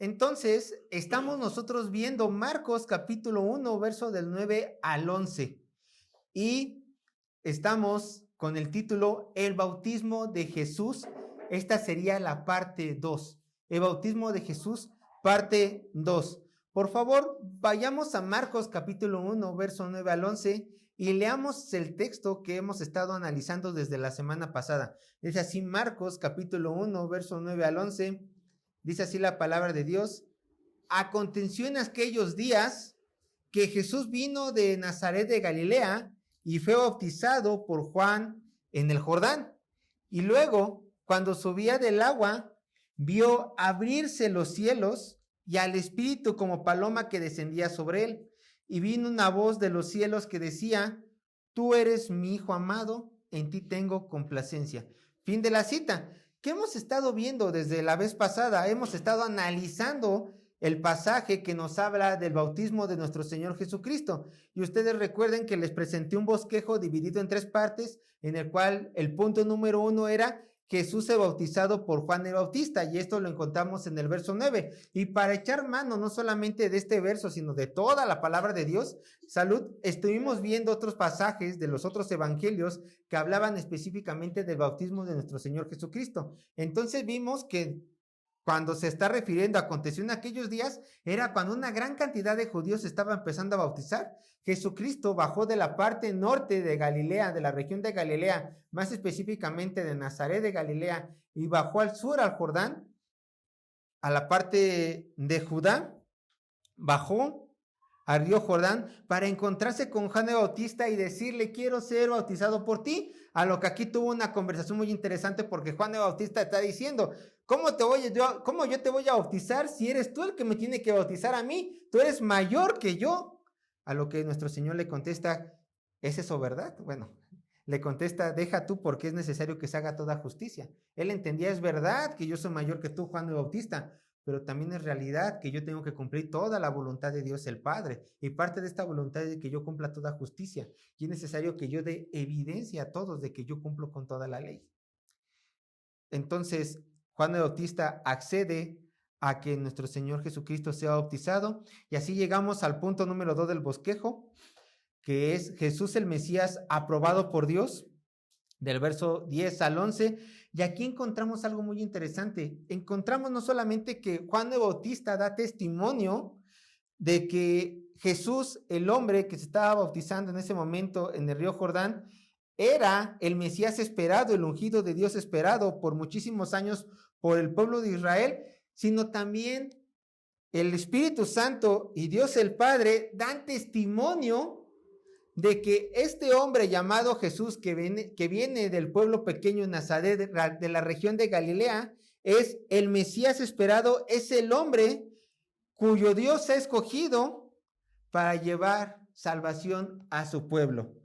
Entonces, estamos nosotros viendo Marcos capítulo 1, verso del 9 al 11. Y estamos con el título El bautismo de Jesús. Esta sería la parte 2. El bautismo de Jesús, parte 2. Por favor, vayamos a Marcos capítulo 1, verso 9 al 11 y leamos el texto que hemos estado analizando desde la semana pasada. Dice así Marcos capítulo 1, verso 9 al 11. Dice así la palabra de Dios. Aconteció en aquellos días que Jesús vino de Nazaret de Galilea y fue bautizado por Juan en el Jordán. Y luego, cuando subía del agua, vio abrirse los cielos y al Espíritu como paloma que descendía sobre él. Y vino una voz de los cielos que decía: Tú eres mi Hijo amado, en ti tengo complacencia. Fin de la cita. ¿Qué hemos estado viendo desde la vez pasada? Hemos estado analizando el pasaje que nos habla del bautismo de nuestro Señor Jesucristo. Y ustedes recuerden que les presenté un bosquejo dividido en 3 partes, en el cual el punto número 1 era Jesús se bautizado por Juan el Bautista, y esto lo encontramos en el verso 9. Y para echar mano no solamente de este verso, sino de toda la palabra de Dios, estuvimos viendo otros pasajes de los otros evangelios que hablaban específicamente del bautismo de nuestro Señor Jesucristo. Entonces vimos que cuando se está refiriendo a aconteció en aquellos días, era cuando una gran cantidad de judíos estaba empezando a bautizar. Jesucristo bajó de la parte norte de Galilea, de la región de Galilea, más específicamente de Nazaret de Galilea, y bajó al sur, al Jordán, a la parte de Judá, bajó al río Jordán para encontrarse con Juan el Bautista y decirle: quiero ser bautizado por ti. A lo que aquí tuvo una conversación muy interesante, porque Juan el Bautista está diciendo: ¿Cómo yo te voy a bautizar si eres tú el que me tiene que bautizar a mí? Tú eres mayor que yo. A lo que nuestro Señor le contesta: ¿es eso verdad? Bueno, le contesta: deja tú, porque es necesario que se haga toda justicia. Él entendía: es verdad que yo soy mayor que tú, Juan el Bautista, pero también es realidad que yo tengo que cumplir toda la voluntad de Dios el Padre, y parte de esta voluntad es que yo cumpla toda justicia, y es necesario que yo dé evidencia a todos de que yo cumplo con toda la ley. Entonces, Juan el Bautista accede a que nuestro Señor Jesucristo sea bautizado, y así llegamos al punto número 2 del bosquejo, que es Jesús el Mesías aprobado por Dios, del verso 10 al 11, y aquí encontramos algo muy interesante. Encontramos no solamente que Juan el Bautista da testimonio de que Jesús, el hombre que se estaba bautizando en ese momento en el río Jordán, era el Mesías esperado, el ungido de Dios esperado por muchísimos años por el pueblo de Israel, sino también el Espíritu Santo y Dios el Padre dan testimonio de que este hombre llamado Jesús, que viene del pueblo pequeño de Nazaret, de la región de Galilea, es el Mesías esperado, es el hombre cuyo Dios ha escogido para llevar salvación a su pueblo.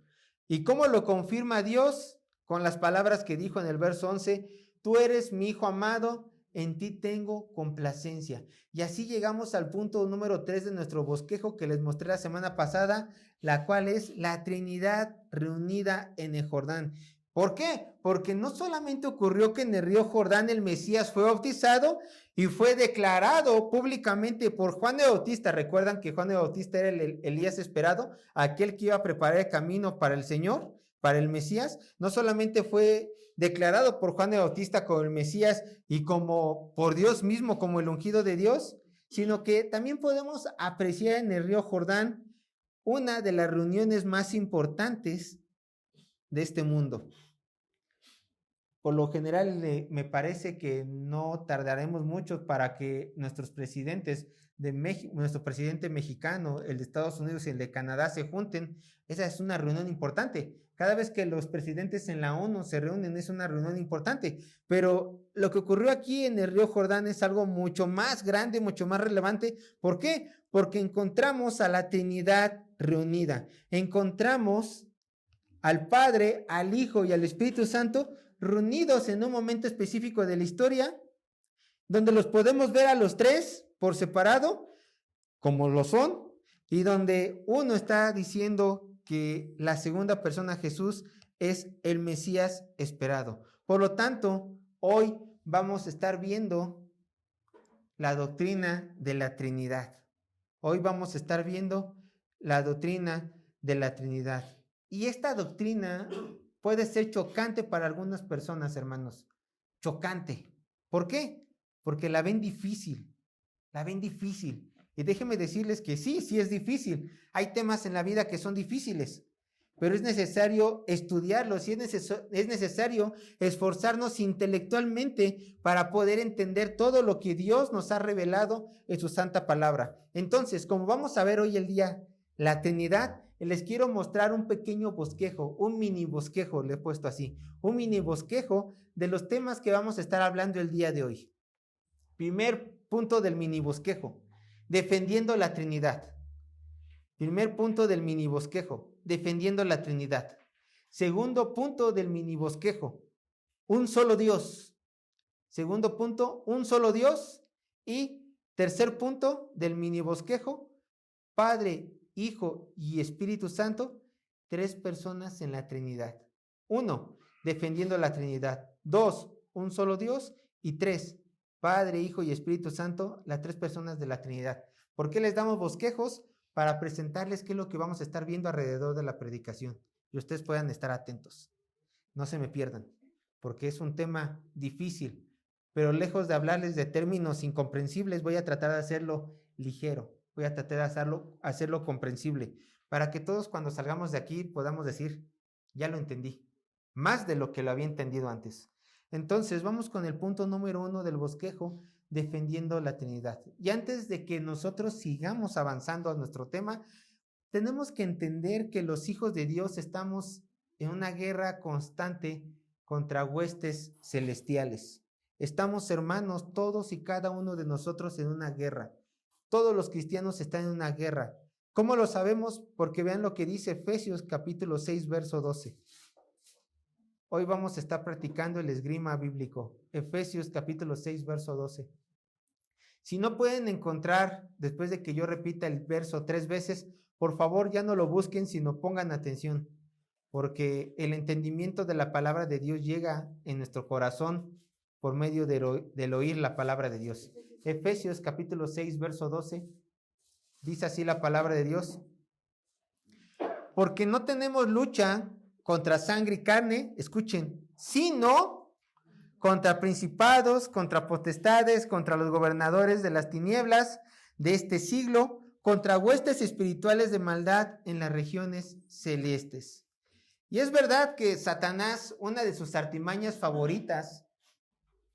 ¿Y cómo lo confirma Dios? Con las palabras que dijo en el verso 11: Tú eres mi Hijo amado, en ti tengo complacencia. Y así llegamos al punto número 3 de nuestro bosquejo que les mostré la semana pasada, la cual es la Trinidad reunida en el Jordán. ¿Por qué? Porque no solamente ocurrió que en el río Jordán el Mesías fue bautizado y fue declarado públicamente por Juan el Bautista. Recuerdan que Juan el Bautista era el Elías esperado, aquel que iba a preparar el camino para el Señor, para el Mesías. No solamente fue declarado por Juan el Bautista como el Mesías y como por Dios mismo, como el ungido de Dios, sino que también podemos apreciar en el río Jordán una de las reuniones más importantes de este mundo. Por lo general, me parece que no tardaremos mucho para que nuestros presidentes de México, nuestro presidente mexicano, el de Estados Unidos y el de Canadá se junten. Esa es una reunión importante. Cada vez que los presidentes en la ONU se reúnen es una reunión importante. Pero lo que ocurrió aquí en el río Jordán es algo mucho más grande, mucho más relevante. ¿Por qué? Porque encontramos a la Trinidad reunida. Encontramos al Padre, al Hijo y al Espíritu Santo reunidos en un momento específico de la historia, donde los podemos ver a los tres por separado, como lo son, y donde uno está diciendo que la segunda persona, Jesús, es el Mesías esperado. Por lo tanto, hoy vamos a estar viendo la doctrina de la Trinidad. Hoy vamos a estar viendo la doctrina de la Trinidad. Y esta doctrina puede ser chocante para algunas personas, hermanos. Chocante. ¿Por qué? Porque la ven difícil. La ven difícil. Y déjenme decirles que sí es difícil. Hay temas en la vida que son difíciles, pero es necesario estudiarlos y es necesario esforzarnos intelectualmente para poder entender todo lo que Dios nos ha revelado en su santa palabra. Entonces, como vamos a ver hoy el día la Trinidad, les quiero mostrar un pequeño bosquejo, un mini bosquejo, le he puesto así, un mini bosquejo de los temas que vamos a estar hablando el día de hoy. Primer punto del mini bosquejo, defendiendo la Trinidad. Primer punto del mini bosquejo, defendiendo la Trinidad. Segundo punto del mini bosquejo, un solo Dios. Segundo punto, un solo Dios. Y tercer punto del mini bosquejo, Padre, Hijo y Espíritu Santo, 3 personas en la Trinidad. 1, defendiendo la Trinidad. 2, un solo Dios. Y 3, Padre, Hijo y Espíritu Santo, las 3 personas de la Trinidad. ¿Por qué les damos bosquejos? Para presentarles qué es lo que vamos a estar viendo alrededor de la predicación. Y ustedes puedan estar atentos. No se me pierdan, porque es un tema difícil. Pero lejos de hablarles de términos incomprensibles, voy a tratar de hacerlo ligero. Voy a tratar de hacerlo comprensible, para que todos cuando salgamos de aquí podamos decir, ya lo entendí, más de lo que lo había entendido antes. Entonces, vamos con el punto número 1 del bosquejo, defendiendo la Trinidad. Y antes de que nosotros sigamos avanzando a nuestro tema, tenemos que entender que los hijos de Dios estamos en una guerra constante contra huestes celestiales. Estamos, hermanos, todos y cada uno de nosotros en una guerra. Todos los cristianos están en una guerra. ¿Cómo lo sabemos? Porque vean lo que dice Efesios capítulo 6, verso 12. Hoy vamos a estar practicando el esgrima bíblico. Efesios capítulo 6, verso 12. Si no pueden encontrar, después de que yo repita el verso 3 veces, por favor ya no lo busquen, sino pongan atención, porque el entendimiento de la palabra de Dios llega en nuestro corazón por medio del oír la palabra de Dios. Efesios capítulo 6, verso 12, dice así la palabra de Dios. Porque no tenemos lucha contra sangre y carne, escuchen, sino contra principados, contra potestades, contra los gobernadores de las tinieblas de este siglo, contra huestes espirituales de maldad en las regiones celestes. Y es verdad que Satanás, una de sus artimañas favoritas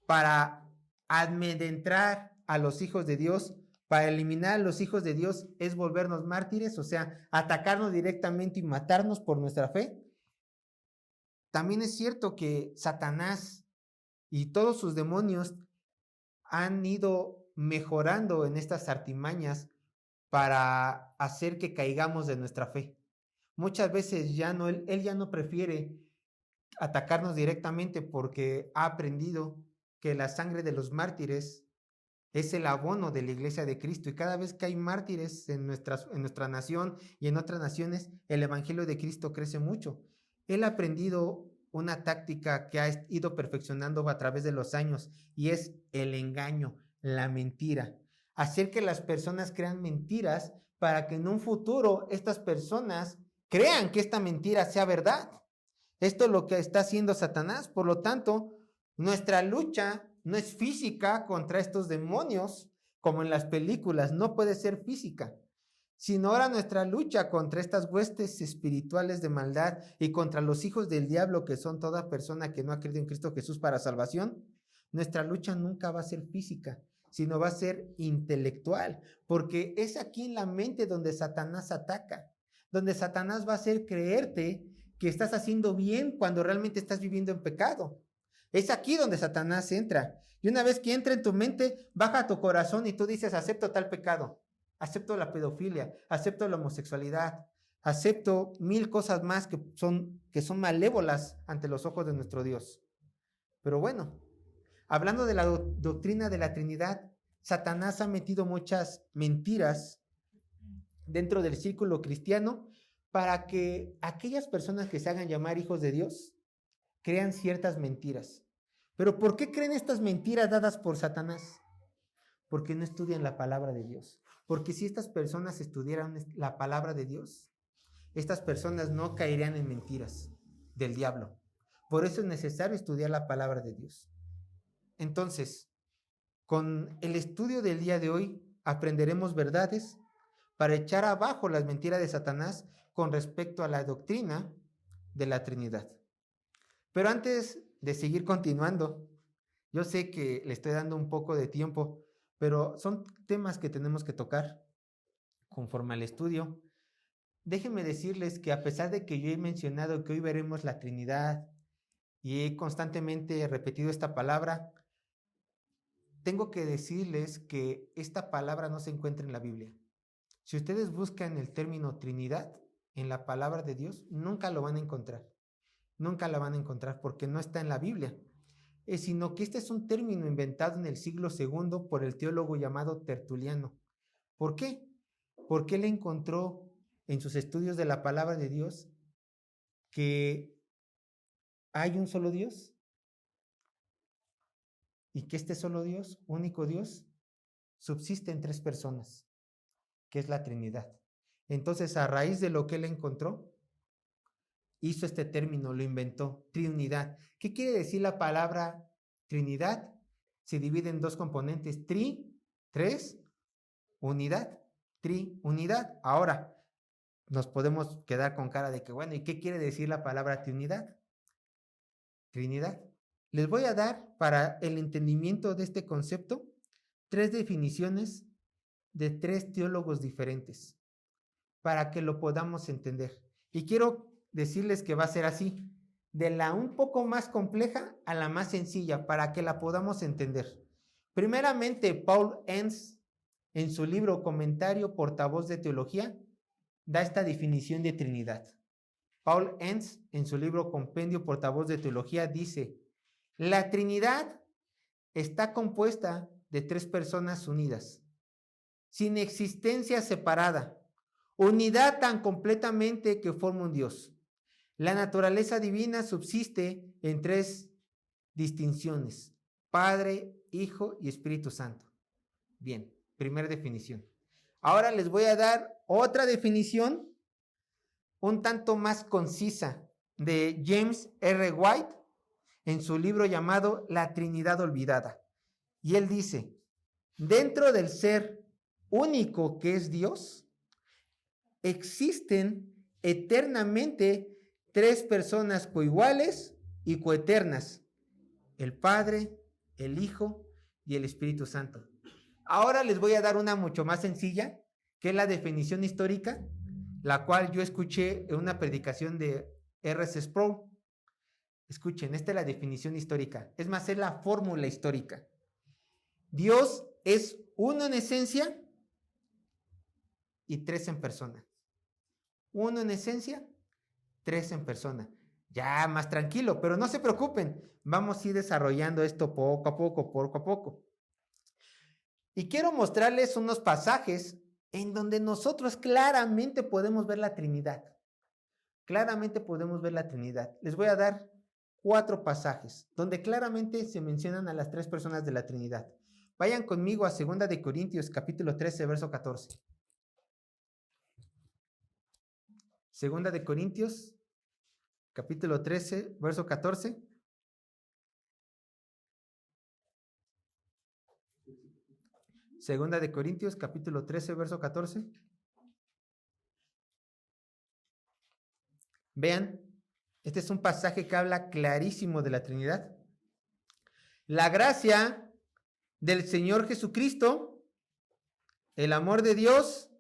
para amedrentar a los hijos de Dios, para eliminar a los hijos de Dios, es volvernos mártires, o sea, atacarnos directamente y matarnos por nuestra fe. También es cierto que Satanás y todos sus demonios han ido mejorando en estas artimañas para hacer que caigamos de nuestra fe. Muchas veces él ya no prefiere atacarnos directamente porque ha aprendido que la sangre de los mártires es el abono de la iglesia de Cristo, y cada vez que hay mártires en nuestra nación y en otras naciones, el evangelio de Cristo crece mucho. Él ha aprendido una táctica que ha ido perfeccionando a través de los años, y es el engaño, la mentira. Hacer que las personas crean mentiras para que en un futuro estas personas crean que esta mentira sea verdad. Esto es lo que está haciendo Satanás. Por lo tanto, nuestra lucha no es física contra estos demonios, como en las películas, no puede ser física, sino ahora nuestra lucha contra estas huestes espirituales de maldad y contra los hijos del diablo, que son toda persona que no ha creído en Cristo Jesús para salvación. Nuestra lucha nunca va a ser física, sino va a ser intelectual, porque es aquí en la mente donde Satanás ataca, donde Satanás va a hacer creerte que estás haciendo bien cuando realmente estás viviendo en pecado. Es aquí donde Satanás entra. Y una vez que entra en tu mente, baja a tu corazón y tú dices, acepto tal pecado, acepto la pedofilia, acepto la homosexualidad, acepto 1000 cosas más que son malévolas ante los ojos de nuestro Dios. Pero bueno, hablando de la doctrina de la Trinidad, Satanás ha metido muchas mentiras dentro del círculo cristiano para que aquellas personas que se hagan llamar hijos de Dios crean ciertas mentiras. ¿Pero por qué creen estas mentiras dadas por Satanás? Porque no estudian la palabra de Dios. Porque si estas personas estudiaran la palabra de Dios, estas personas no caerían en mentiras del diablo. Por eso es necesario estudiar la palabra de Dios. Entonces, con el estudio del día de hoy, aprenderemos verdades para echar abajo las mentiras de Satanás con respecto a la doctrina de la Trinidad. Pero antes de seguir continuando, yo sé que le estoy dando un poco de tiempo, pero son temas que tenemos que tocar conforme al estudio. Déjenme decirles que a pesar de que yo he mencionado que hoy veremos la Trinidad y he constantemente repetido esta palabra, tengo que decirles que esta palabra no se encuentra en la Biblia. Si ustedes buscan el término Trinidad en la palabra de Dios, nunca lo van a encontrar. Nunca la van a encontrar porque no está en la Biblia. Sino que este es un término inventado en el siglo II por el teólogo llamado Tertuliano. ¿Por qué? Porque él encontró en sus estudios de la palabra de Dios que hay un solo Dios y que este solo Dios, único Dios, subsiste en tres personas, que es la Trinidad. Entonces, a raíz de lo que él encontró, hizo este término, lo inventó, Trinidad. ¿Qué quiere decir la palabra Trinidad? Se divide en dos componentes, tres, unidad, unidad. Ahora, nos podemos quedar con cara de que, bueno, ¿y qué quiere decir la palabra Trinidad? Trinidad. Les voy a dar, para el entendimiento de este concepto, tres definiciones de tres teólogos diferentes, para que lo podamos entender. Y quiero decirles que va a ser así, de la un poco más compleja a la más sencilla, para que la podamos entender. Primeramente, Paul Enns, en su libro Comentario Portavoz de Teología, da esta definición de Trinidad. Paul Enns, en su libro Compendio Portavoz de Teología, dice: la Trinidad está compuesta de tres personas unidas, sin existencia separada, unidad tan completamente que forma un Dios. La naturaleza divina subsiste en tres distinciones: Padre, Hijo y Espíritu Santo. Bien, primera definición. Ahora les voy a dar otra definición un tanto más concisa de James R. White en su libro llamado La Trinidad Olvidada. Y él dice: dentro del ser único que es Dios, existen eternamente tres personas coiguales y coeternas: el Padre, el Hijo y el Espíritu Santo. Ahora les voy a dar una mucho más sencilla, que es la definición histórica, la cual yo escuché en una predicación de R.C. Sproul. Escuchen, esta es la definición histórica. Es más, es la fórmula histórica. Dios es uno en esencia y tres en persona. Uno en esencia, tres en persona. Ya más tranquilo, pero no se preocupen. Vamos a ir desarrollando esto poco a poco. Y quiero mostrarles unos pasajes en donde nosotros claramente podemos ver la Trinidad. Claramente podemos ver la Trinidad. Les voy a dar 4 pasajes donde claramente se mencionan a las tres personas de la Trinidad. Vayan conmigo a 2 de Corintios, capítulo 13, verso 14. 2 de Corintios, capítulo 13, verso 14. Segunda de Corintios, capítulo 13, verso 14. Vean, este es un pasaje que habla clarísimo de la Trinidad. La gracia del Señor Jesucristo, el amor de Dios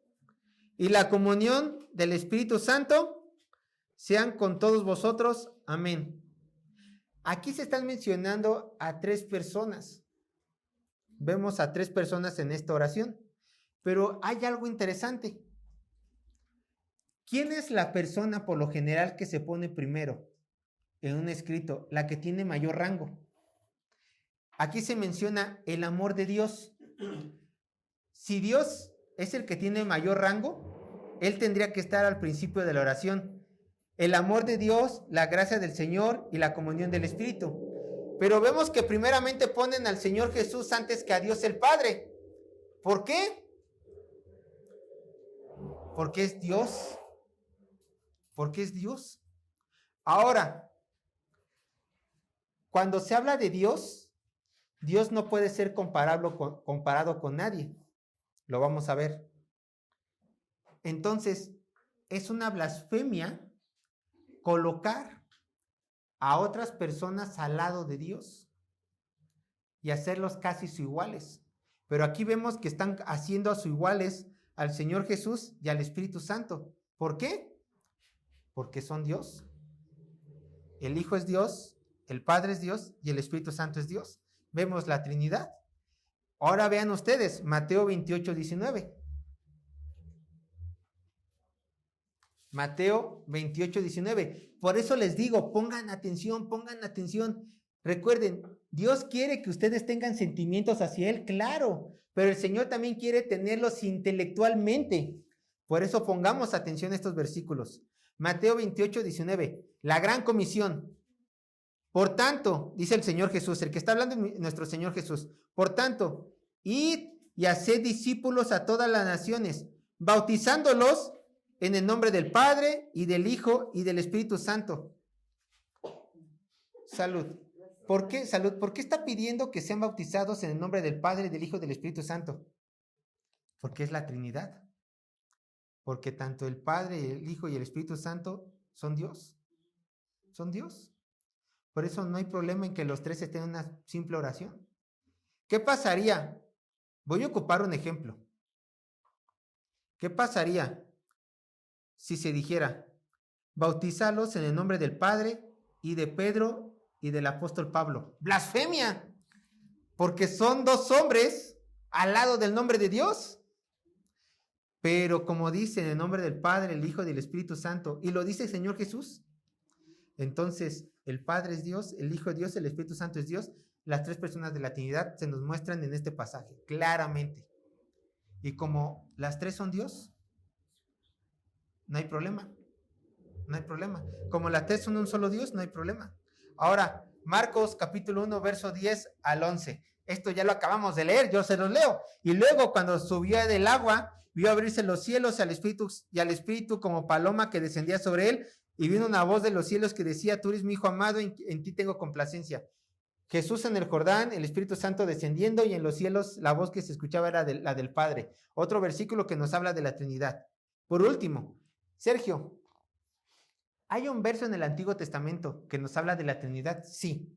y la comunión del Espíritu Santo sean con todos vosotros. Amén. Aquí se están mencionando a tres personas. Vemos a tres personas en esta oración, pero hay algo interesante. ¿Quién es la persona por lo general que se pone primero en un escrito? La que tiene mayor rango. Aquí se menciona el amor de Dios. Si Dios es el que tiene mayor rango, Él tendría que estar al principio de la oración. El amor de Dios, la gracia del Señor y la comunión del Espíritu. Pero vemos que primeramente ponen al Señor Jesús antes que a Dios el Padre. ¿Por qué? Porque es Dios. Porque es Dios. Ahora, cuando se habla de Dios, Dios no puede ser comparado con nadie. Lo vamos a ver. Entonces, es una blasfemia colocar a otras personas al lado de Dios y hacerlos casi su iguales. Pero aquí vemos que están haciendo a su iguales al Señor Jesús y al Espíritu Santo. ¿Por qué? Porque son Dios. El Hijo es Dios, el Padre es Dios y el Espíritu Santo es Dios. Vemos la Trinidad. Ahora vean ustedes, Mateo 28, 19. Mateo 28, 19. Por eso les digo, pongan atención, pongan atención. Recuerden, Dios quiere que ustedes tengan sentimientos hacia Él, claro, pero el Señor también quiere tenerlos intelectualmente. Por eso pongamos atención a estos versículos. Mateo 28, 19. La gran comisión. Por tanto, dice el Señor Jesús, el que está hablando es nuestro Señor Jesús. Por tanto, id y haced discípulos a todas las naciones, bautizándolos en el nombre del Padre y del Hijo y del Espíritu Santo. Salud. ¿Por qué? Salud. ¿Por qué está pidiendo que sean bautizados en el nombre del Padre, del Hijo y del Espíritu Santo? Porque es la Trinidad. Porque tanto el Padre, el Hijo y el Espíritu Santo son Dios. Son Dios. Por eso no hay problema en que los tres estén en una simple oración. ¿Qué pasaría? Voy a ocupar un ejemplo. ¿Qué pasaría si se dijera, bautizarlos en el nombre del Padre y de Pedro y del apóstol Pablo? ¡Blasfemia! Porque son dos hombres al lado del nombre de Dios. Pero como dice, en el nombre del Padre, el Hijo y del Espíritu Santo, y lo dice el Señor Jesús, entonces el Padre es Dios, el Hijo es Dios, el Espíritu Santo es Dios. Las tres personas de la Trinidad se nos muestran en este pasaje, claramente. Y como las tres son Dios, no hay problema. No hay problema. Como las tres son un solo Dios, no hay problema. Ahora, Marcos capítulo 1, verso 10 al 11. Esto ya lo acabamos de leer, yo se los leo. Y luego cuando subió del agua, vio abrirse los cielos y al Espíritu como paloma que descendía sobre él. Y vino una voz de los cielos que decía, tú eres mi Hijo amado, en ti tengo complacencia. Jesús en el Jordán, el Espíritu Santo descendiendo, y en los cielos la voz que se escuchaba era la del Padre. Otro versículo que nos habla de la Trinidad. Por último, Sergio, ¿hay un verso en el Antiguo Testamento que nos habla de la Trinidad? Sí.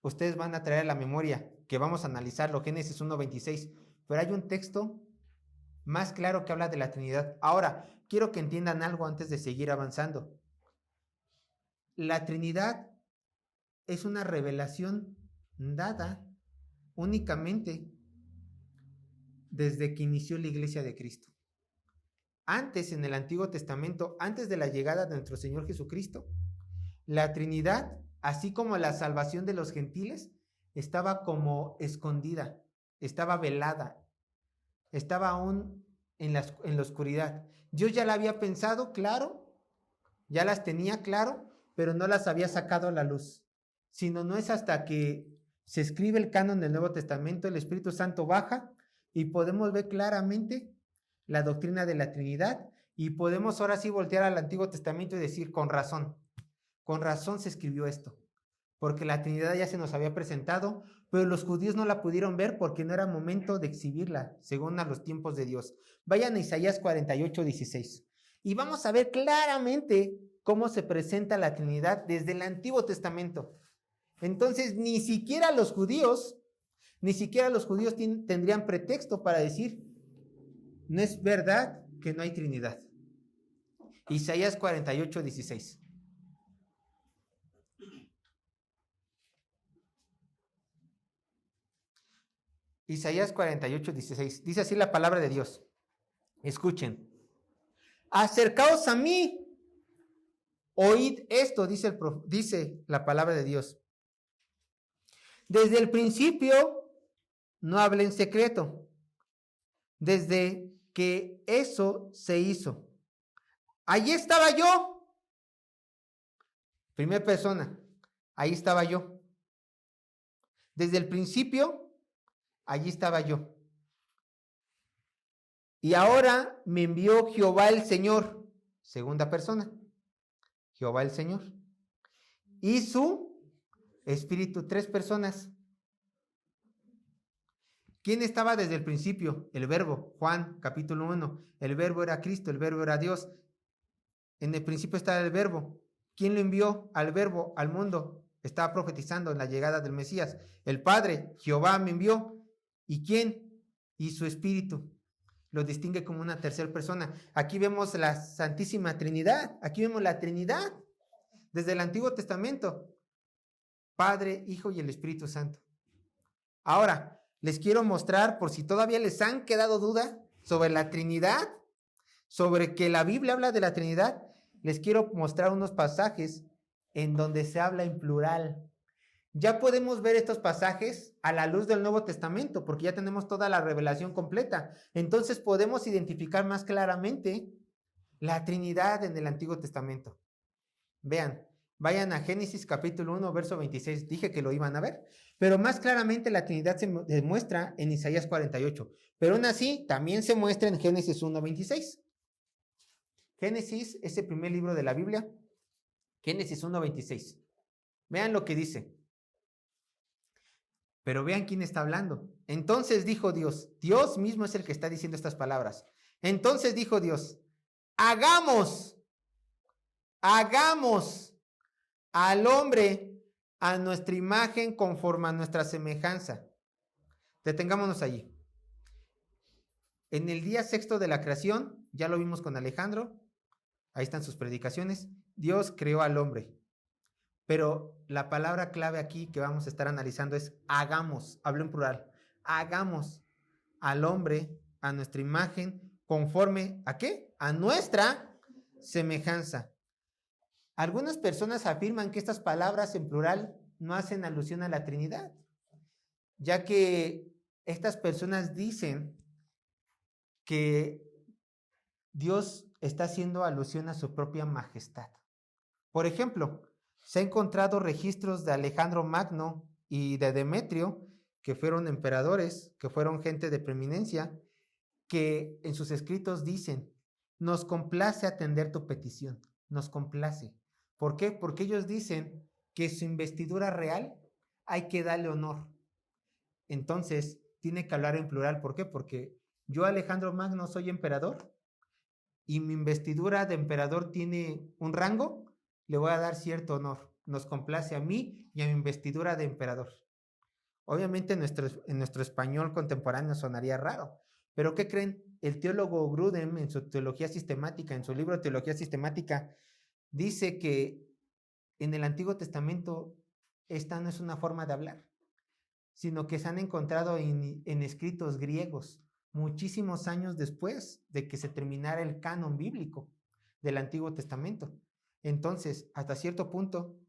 Ustedes van a traer a la memoria que vamos a analizarlo, Génesis 1:26, pero hay un texto más claro que habla de la Trinidad. Ahora, quiero que entiendan algo antes de seguir avanzando. La Trinidad es una revelación dada únicamente desde que inició la Iglesia de Cristo. Antes, en el Antiguo Testamento, antes de la llegada de nuestro Señor Jesucristo, la Trinidad, así como la salvación de los gentiles, estaba como escondida, estaba velada, estaba aún en la oscuridad. Dios ya la había pensado, claro, ya las tenía, claro, pero no las había sacado a la luz, sino no es hasta que se escribe el canon del Nuevo Testamento, el Espíritu Santo baja y podemos ver claramente la doctrina de la Trinidad, y podemos ahora sí voltear al Antiguo Testamento y decir, con razón se escribió esto, porque la Trinidad ya se nos había presentado, pero los judíos no la pudieron ver porque no era momento de exhibirla, según a los tiempos de Dios. Vayan a Isaías 48, 16, y vamos a ver claramente cómo se presenta la Trinidad desde el Antiguo Testamento. Entonces, ni siquiera los judíos tendrían pretexto para decir, no es verdad que no hay Trinidad. Isaías 48, 16. Isaías 48, 16. Dice así la palabra de Dios. Escuchen. Acercaos a mí. Oíd esto, dice la palabra de Dios. Desde el principio no hablé en secreto. Desde que eso se hizo. Allí estaba yo. Primera persona, ahí estaba yo. Desde el principio, allí estaba yo. Y ahora me envió Jehová el Señor. Segunda persona, Jehová el Señor. Y su Espíritu, tres personas. ¿Quién estaba desde el principio? El Verbo, Juan capítulo 1. El Verbo era Cristo, el Verbo era Dios. En el principio estaba el Verbo. ¿Quién lo envió al Verbo al mundo? Estaba profetizando en la llegada del Mesías. El Padre, Jehová me envió. ¿Y quién? Y su Espíritu. Lo distingue como una tercera persona. Aquí vemos la Santísima Trinidad. Aquí vemos la Trinidad. Desde el Antiguo Testamento. Padre, Hijo y el Espíritu Santo. Ahora, les quiero mostrar, por si todavía les han quedado duda sobre la Trinidad, sobre que la Biblia habla de la Trinidad, les quiero mostrar unos pasajes en donde se habla en plural. Ya podemos ver estos pasajes a la luz del Nuevo Testamento, porque ya tenemos toda la revelación completa. Entonces podemos identificar más claramente la Trinidad en el Antiguo Testamento. Vean, vayan a Génesis capítulo 1, verso 26. Dije que lo iban a ver. Pero más claramente la Trinidad se muestra en Isaías 48. Pero aún así, también se muestra en Génesis 1, 26. Génesis es el primer libro de la Biblia. Génesis 1, 26. Vean lo que dice. Pero vean quién está hablando. Entonces dijo Dios. Dios mismo es el que está diciendo estas palabras. Entonces dijo Dios, hagamos al hombre a nuestra imagen conforme a nuestra semejanza. Detengámonos allí. En el día sexto de la creación, ya lo vimos con Alejandro, ahí están sus predicaciones, Dios creó al hombre. Pero la palabra clave aquí que vamos a estar analizando es hagamos, hablo en plural, hagamos al hombre a nuestra imagen conforme ¿a qué? A nuestra semejanza. Algunas personas afirman que estas palabras en plural no hacen alusión a la Trinidad, ya que estas personas dicen que Dios está haciendo alusión a su propia majestad. Por ejemplo, se han encontrado registros de Alejandro Magno y de Demetrio, que fueron emperadores, que fueron gente de preeminencia, que en sus escritos dicen, nos complace atender tu petición, nos complace. ¿Por qué? Porque ellos dicen que su investidura real hay que darle honor. Entonces, tiene que hablar en plural. ¿Por qué? Porque yo, Alejandro Magno, soy emperador y mi investidura de emperador tiene un rango, le voy a dar cierto honor. Nos complace a mí y a mi investidura de emperador. Obviamente en nuestro español contemporáneo sonaría raro, pero ¿qué creen? El teólogo Grudem en su teología sistemática, en su libro Teología Sistemática, dice que en el Antiguo Testamento esta no es una forma de hablar, sino que se han encontrado en escritos griegos muchísimos años después de que se terminara el canon bíblico del Antiguo Testamento. Entonces, hasta cierto punto,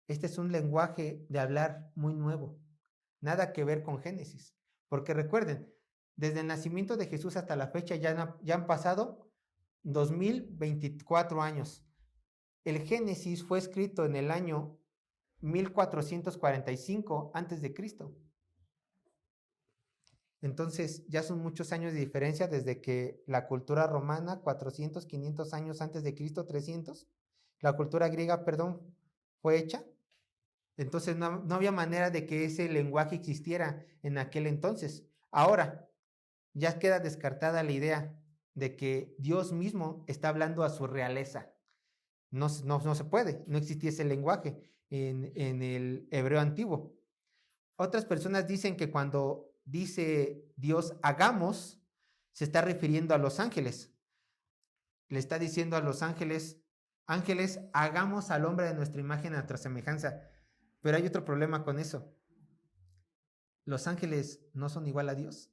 este es un lenguaje de hablar muy nuevo, nada que ver con Génesis, porque recuerden, desde el nacimiento de Jesús hasta la fecha ya han pasado 2024 años. El Génesis fue escrito en el año 1445 antes de Cristo. Entonces, ya son muchos años de diferencia desde que la cultura romana, 400, 500 años antes de Cristo, 300, la cultura griega, fue hecha. Entonces, no había manera de que ese lenguaje existiera en aquel entonces. Ahora, ya queda descartada la idea de que Dios mismo está hablando a su realeza. No se puede, no existía ese lenguaje en el hebreo antiguo. Otras personas dicen que cuando dice Dios hagamos, se está refiriendo a los ángeles. Le está diciendo a los ángeles, hagamos al hombre de nuestra imagen, a nuestra semejanza. Pero hay otro problema con eso. Los ángeles no son igual a Dios.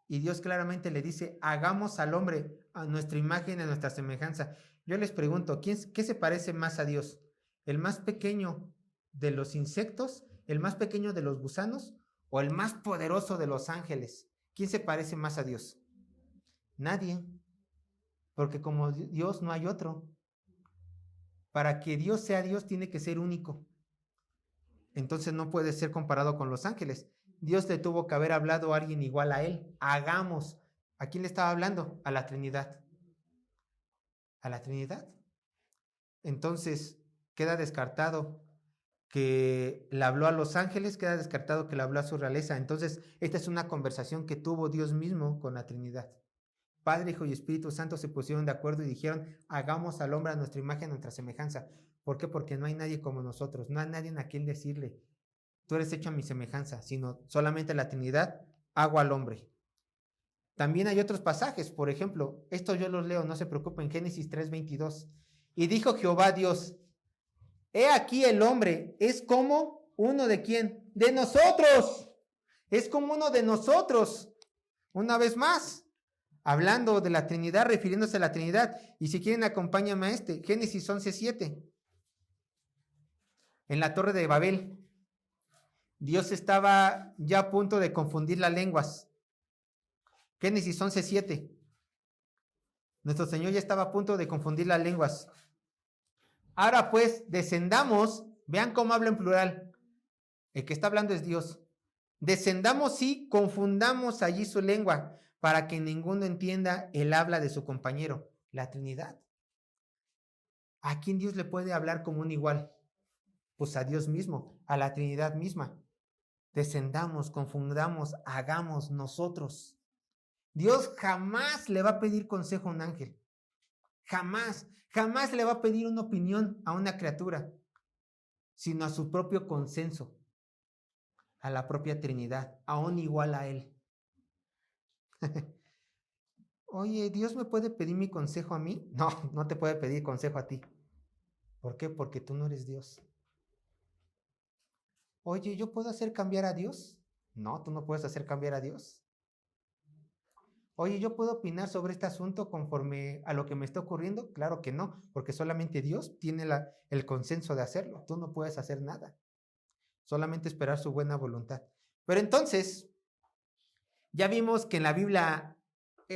Y Dios claramente le dice, hagamos al hombre a nuestra imagen, a nuestra semejanza. Yo les pregunto, ¿qué se parece más a Dios? ¿El más pequeño de los insectos? ¿El más pequeño de los gusanos? ¿O el más poderoso de los ángeles? ¿Quién se parece más a Dios? Nadie. Porque como Dios no hay otro. Para que Dios sea Dios tiene que ser único. Entonces no puede ser comparado con los ángeles. Dios le tuvo que haber hablado a alguien igual a él. Hagamos. ¿A quién le estaba hablando? A la Trinidad. A la Trinidad. Entonces queda descartado que le habló a los ángeles, queda descartado que le habló a su realeza. Entonces esta es una conversación que tuvo Dios mismo con la Trinidad. Padre, Hijo y Espíritu Santo se pusieron de acuerdo y dijeron, hagamos al hombre a nuestra imagen, a nuestra semejanza. ¿Por qué? Porque no hay nadie como nosotros, no hay nadie a quien decirle, tú eres hecho a mi semejanza, sino solamente la Trinidad hago al hombre. También hay otros pasajes, por ejemplo, esto yo los leo, no se preocupen, Génesis 3:22. Y dijo Jehová Dios, he aquí el hombre es como uno de quién, de nosotros, es como uno de nosotros, una vez más. Hablando de la Trinidad, refiriéndose a la Trinidad. Y si quieren, acompáñame a Génesis 11:7. En la Torre de Babel, Dios estaba ya a punto de confundir las lenguas. Génesis 11:7. Nuestro Señor ya estaba a punto de confundir las lenguas. Ahora pues, descendamos, vean cómo habla en plural. El que está hablando es Dios. Descendamos y confundamos allí su lengua, para que ninguno entienda el habla de su compañero, la Trinidad. ¿A quién Dios le puede hablar como un igual? Pues a Dios mismo, a la Trinidad misma. Descendamos, confundamos, hagamos nosotros. Dios jamás le va a pedir consejo a un ángel. Jamás, jamás le va a pedir una opinión a una criatura, sino a su propio consenso, a la propia Trinidad, aún igual a Él. Oye, ¿Dios me puede pedir mi consejo a mí? No, no te puede pedir consejo a ti. ¿Por qué? Porque tú no eres Dios. Oye, ¿yo puedo hacer cambiar a Dios? No, tú no puedes hacer cambiar a Dios. Oye, ¿yo puedo opinar sobre este asunto conforme a lo que me está ocurriendo? Claro que no, porque solamente Dios tiene el consenso de hacerlo. Tú no puedes hacer nada. Solamente esperar su buena voluntad. Pero entonces, ya vimos que en la Biblia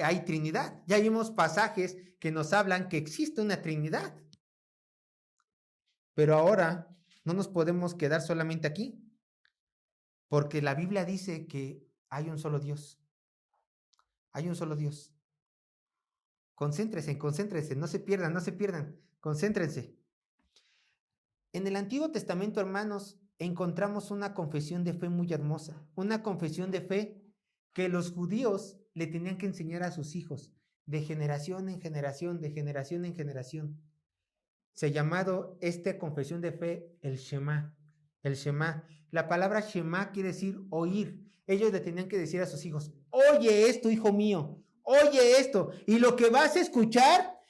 hay Trinidad. Ya vimos pasajes que nos hablan que existe una Trinidad. Pero ahora no nos podemos quedar solamente aquí, porque la Biblia dice que hay un solo Dios. Hay un solo Dios. Concéntrense, no se pierdan, concéntrense. En el Antiguo Testamento, hermanos, encontramos una confesión de fe muy hermosa, una confesión de fe que los judíos le tenían que enseñar a sus hijos, de generación en generación, de generación en generación. Se llamado esta confesión de fe el Shema. El Shema. La palabra Shema quiere decir oír. Ellos le tenían que decir a sus hijos, oye esto, hijo mío, oye esto. Y lo que vas a escuchar,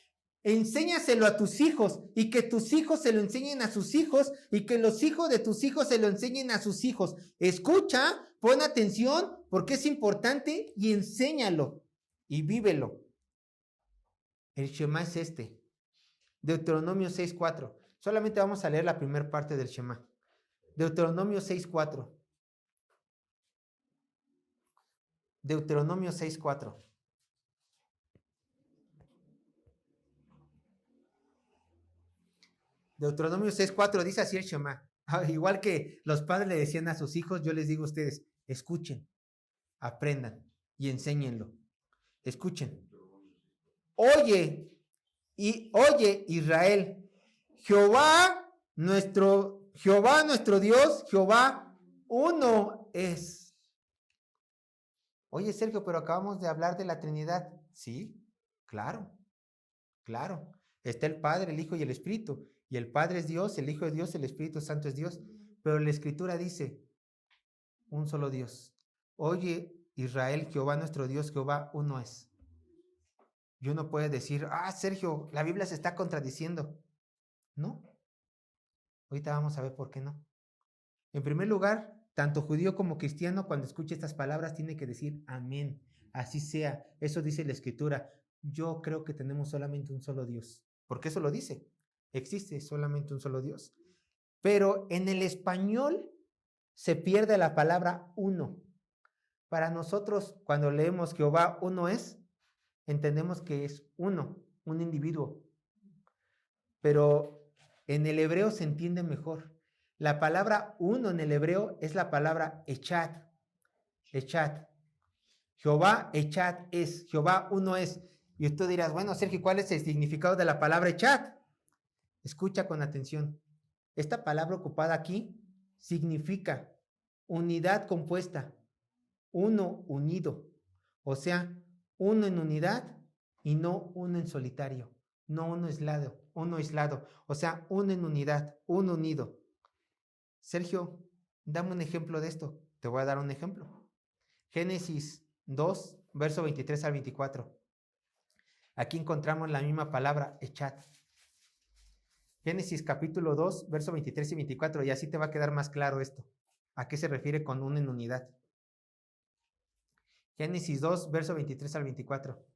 enséñaselo a tus hijos y que tus hijos se lo enseñen a sus hijos y que los hijos de tus hijos se lo enseñen a sus hijos. Escucha, pon atención porque es importante y enséñalo y vívelo. El Shema es este. Deuteronomio 6:4. Solamente vamos a leer la primera parte del Shema. Deuteronomio 6:4. Deuteronomio 6:4. Deuteronomio 6:4 dice así el Shema. Igual que los padres le decían a sus hijos, yo les digo a ustedes, escuchen, aprendan y enséñenlo. Escuchen. Oye Israel, Jehová nuestro Dios, Jehová uno es. Oye, Sergio, pero acabamos de hablar de la Trinidad. Sí, claro. Está el Padre, el Hijo y el Espíritu. Y el Padre es Dios, el Hijo es Dios, el Espíritu Santo es Dios. Pero la Escritura dice, un solo Dios. Oye, Israel, Jehová nuestro Dios, Jehová uno es. Y uno puede decir, Sergio, la Biblia se está contradiciendo. No. Ahorita vamos a ver por qué no. En primer lugar, tanto judío como cristiano, cuando escuche estas palabras, tiene que decir amén. Así sea. Eso dice la Escritura. Yo creo que tenemos solamente un solo Dios. Porque eso lo dice. Existe solamente un solo Dios. Pero en el español se pierde la palabra uno. Para nosotros, cuando leemos Jehová uno es, entendemos que es uno, un individuo. Pero en el hebreo se entiende mejor. La palabra uno en el hebreo es la palabra echad. Echad. Jehová echad es. Jehová uno es. Y tú dirás, bueno, Sergio, ¿cuál es el significado de la palabra echad? Escucha con atención. Esta palabra ocupada aquí significa unidad compuesta, uno unido. O sea, uno en unidad y no uno en solitario. No uno aislado. O sea, uno en unidad, uno unido. Sergio, dame un ejemplo de esto. Te voy a dar un ejemplo. Génesis 2, verso 23 al 24. Aquí encontramos la misma palabra, echad. Génesis capítulo 2, verso 23 y 24. Y así te va a quedar más claro esto. ¿A qué se refiere con uno en unidad? Génesis 2, verso 23 al 24.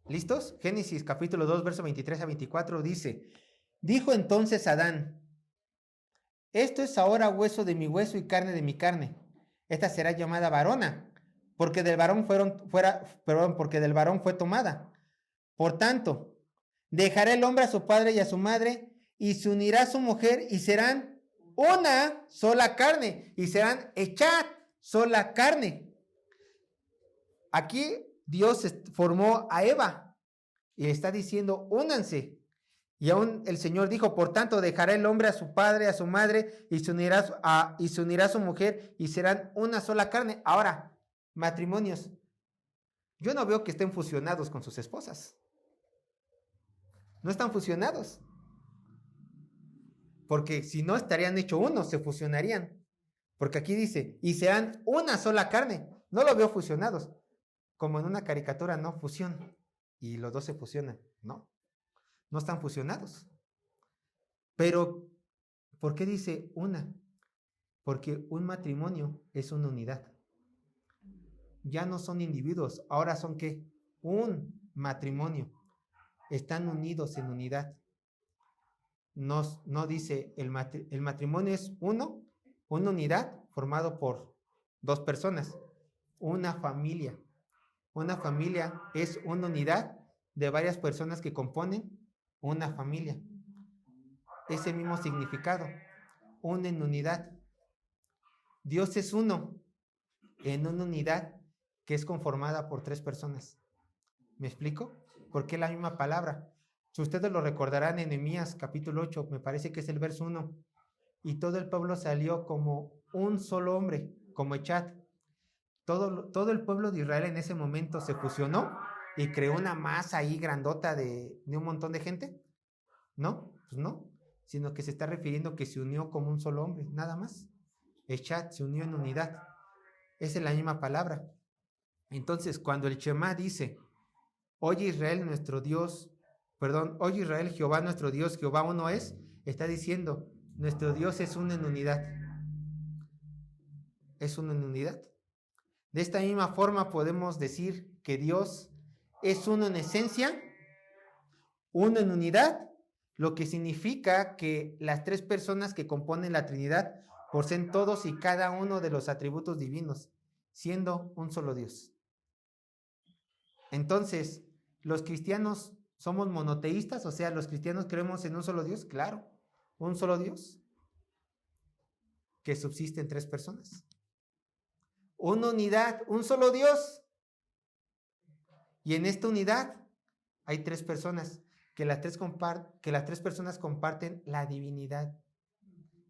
¿Listos? Génesis capítulo 2, verso 23 a 24 dice, dijo entonces Adán, esto es ahora hueso de mi hueso y carne de mi carne. Esta será llamada varona, porque del varón fue tomada. Por tanto, dejará el hombre a su padre y a su madre, y se unirá a su mujer, y serán una sola carne, y serán echad sola carne. Aquí Dios formó a Eva y le está diciendo, únanse. Y aún el Señor dijo, por tanto, dejará el hombre a su padre, a su madre, y se unirá a su mujer, y serán una sola carne. Ahora, matrimonios, yo no veo que estén fusionados con sus esposas. No están fusionados. Porque si no estarían hecho uno, se fusionarían. Porque aquí dice, y serán una sola carne. No lo veo fusionados. Como en una caricatura, no, fusión. Y los dos se fusionan. No, no están fusionados. Pero, ¿por qué dice una? Porque un matrimonio es una unidad. Ya no son individuos, ahora son ¿qué? Un matrimonio. Están unidos en unidad. No dice el matrimonio es uno, una unidad formado por dos personas, una familia. Una familia es una unidad de varias personas que componen una familia. Ese mismo significado, una en unidad. Dios es uno en una unidad que es conformada por tres personas. ¿Me explico? Porque es la misma palabra. Si ustedes lo recordarán en Nehemías capítulo 8, me parece que es el verso 1. Y todo el pueblo salió como un solo hombre, como echad. Todo el pueblo de Israel en ese momento se fusionó y creó una masa ahí grandota de un montón de gente. ¿No? Pues no. Sino que se está refiriendo que se unió como un solo hombre, nada más. Echad se unió en unidad. Esa es la misma palabra. Entonces, cuando el Shema dice, oye Israel oye Israel, Jehová nuestro Dios, Jehová uno es, está diciendo, nuestro Dios es uno en unidad. Es uno en unidad. De esta misma forma podemos decir que Dios es uno en esencia, uno en unidad, lo que significa que las tres personas que componen la Trinidad poseen todos y cada uno de los atributos divinos, siendo un solo Dios. Entonces, ¿los cristianos somos monoteístas? O sea, ¿los cristianos creemos en un solo Dios? Claro, un solo Dios que subsiste en tres personas. Una unidad, un solo Dios. Y en esta unidad hay tres personas, que las tres personas comparten la divinidad,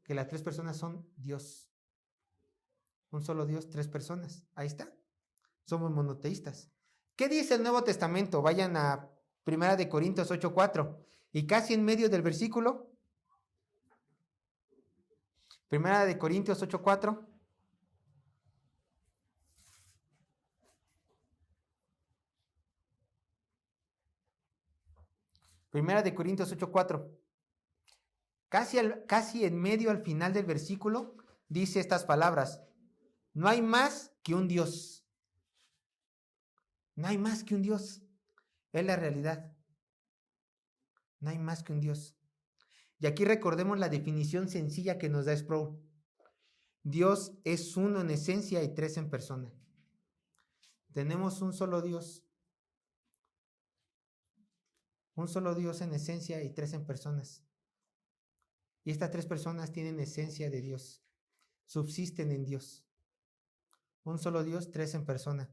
que las tres personas son Dios. Un solo Dios, tres personas. Ahí está. Somos monoteístas. ¿Qué dice el Nuevo Testamento? Vayan a 1 Corintios 8:4. Y casi en medio del versículo, 1 Corintios 8:4. 1 Corintios 8:4. Casi en medio al final del versículo dice estas palabras: no hay más que un Dios. No hay más que un Dios. Es la realidad. No hay más que un Dios. Y aquí recordemos la definición sencilla que nos da Sproul. Dios es uno en esencia y tres en persona. Tenemos un solo Dios. Un solo Dios en esencia y tres en personas. Y estas tres personas tienen esencia de Dios. Subsisten en Dios. Un solo Dios, tres en persona.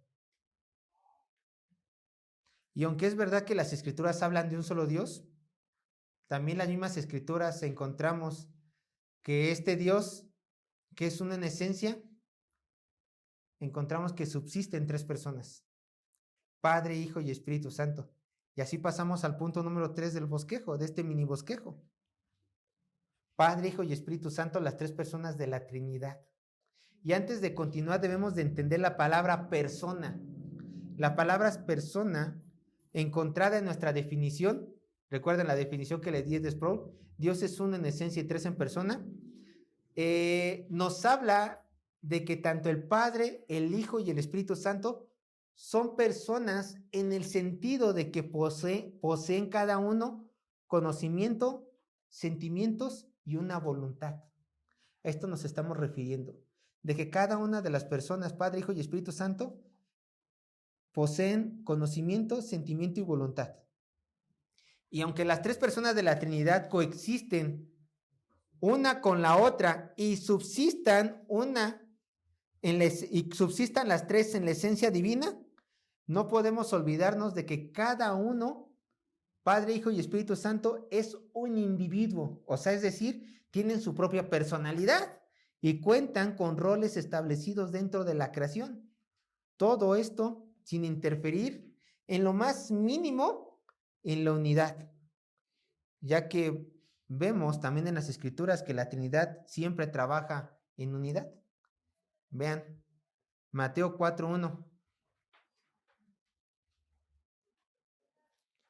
Y aunque es verdad que las escrituras hablan de un solo Dios, también las mismas escrituras encontramos que este Dios, que es uno en esencia, encontramos que subsiste en tres personas. Padre, Hijo y Espíritu Santo. Y así pasamos al punto número 3 del bosquejo, de este mini bosquejo. Padre, Hijo y Espíritu Santo, las tres personas de la Trinidad. Y antes de continuar debemos de entender la palabra persona. La palabra persona, encontrada en nuestra definición, recuerden la definición que les di de Sproul, Dios es uno en esencia y tres en persona, nos habla de que tanto el Padre, el Hijo y el Espíritu Santo son personas en el sentido de que poseen cada uno conocimiento, sentimientos y una voluntad. A esto nos estamos refiriendo, de que cada una de las personas, Padre, Hijo y Espíritu Santo, poseen conocimiento, sentimiento y voluntad. Y aunque las tres personas de la Trinidad coexisten una con la otra y subsistan subsistan las tres en la esencia divina, no podemos olvidarnos de que cada uno, Padre, Hijo y Espíritu Santo, es un individuo, o sea, es decir, tienen su propia personalidad y cuentan con roles establecidos dentro de la creación. Todo esto sin interferir en lo más mínimo en la unidad, ya que vemos también en las Escrituras que la Trinidad siempre trabaja en unidad. Vean, Mateo 4:1.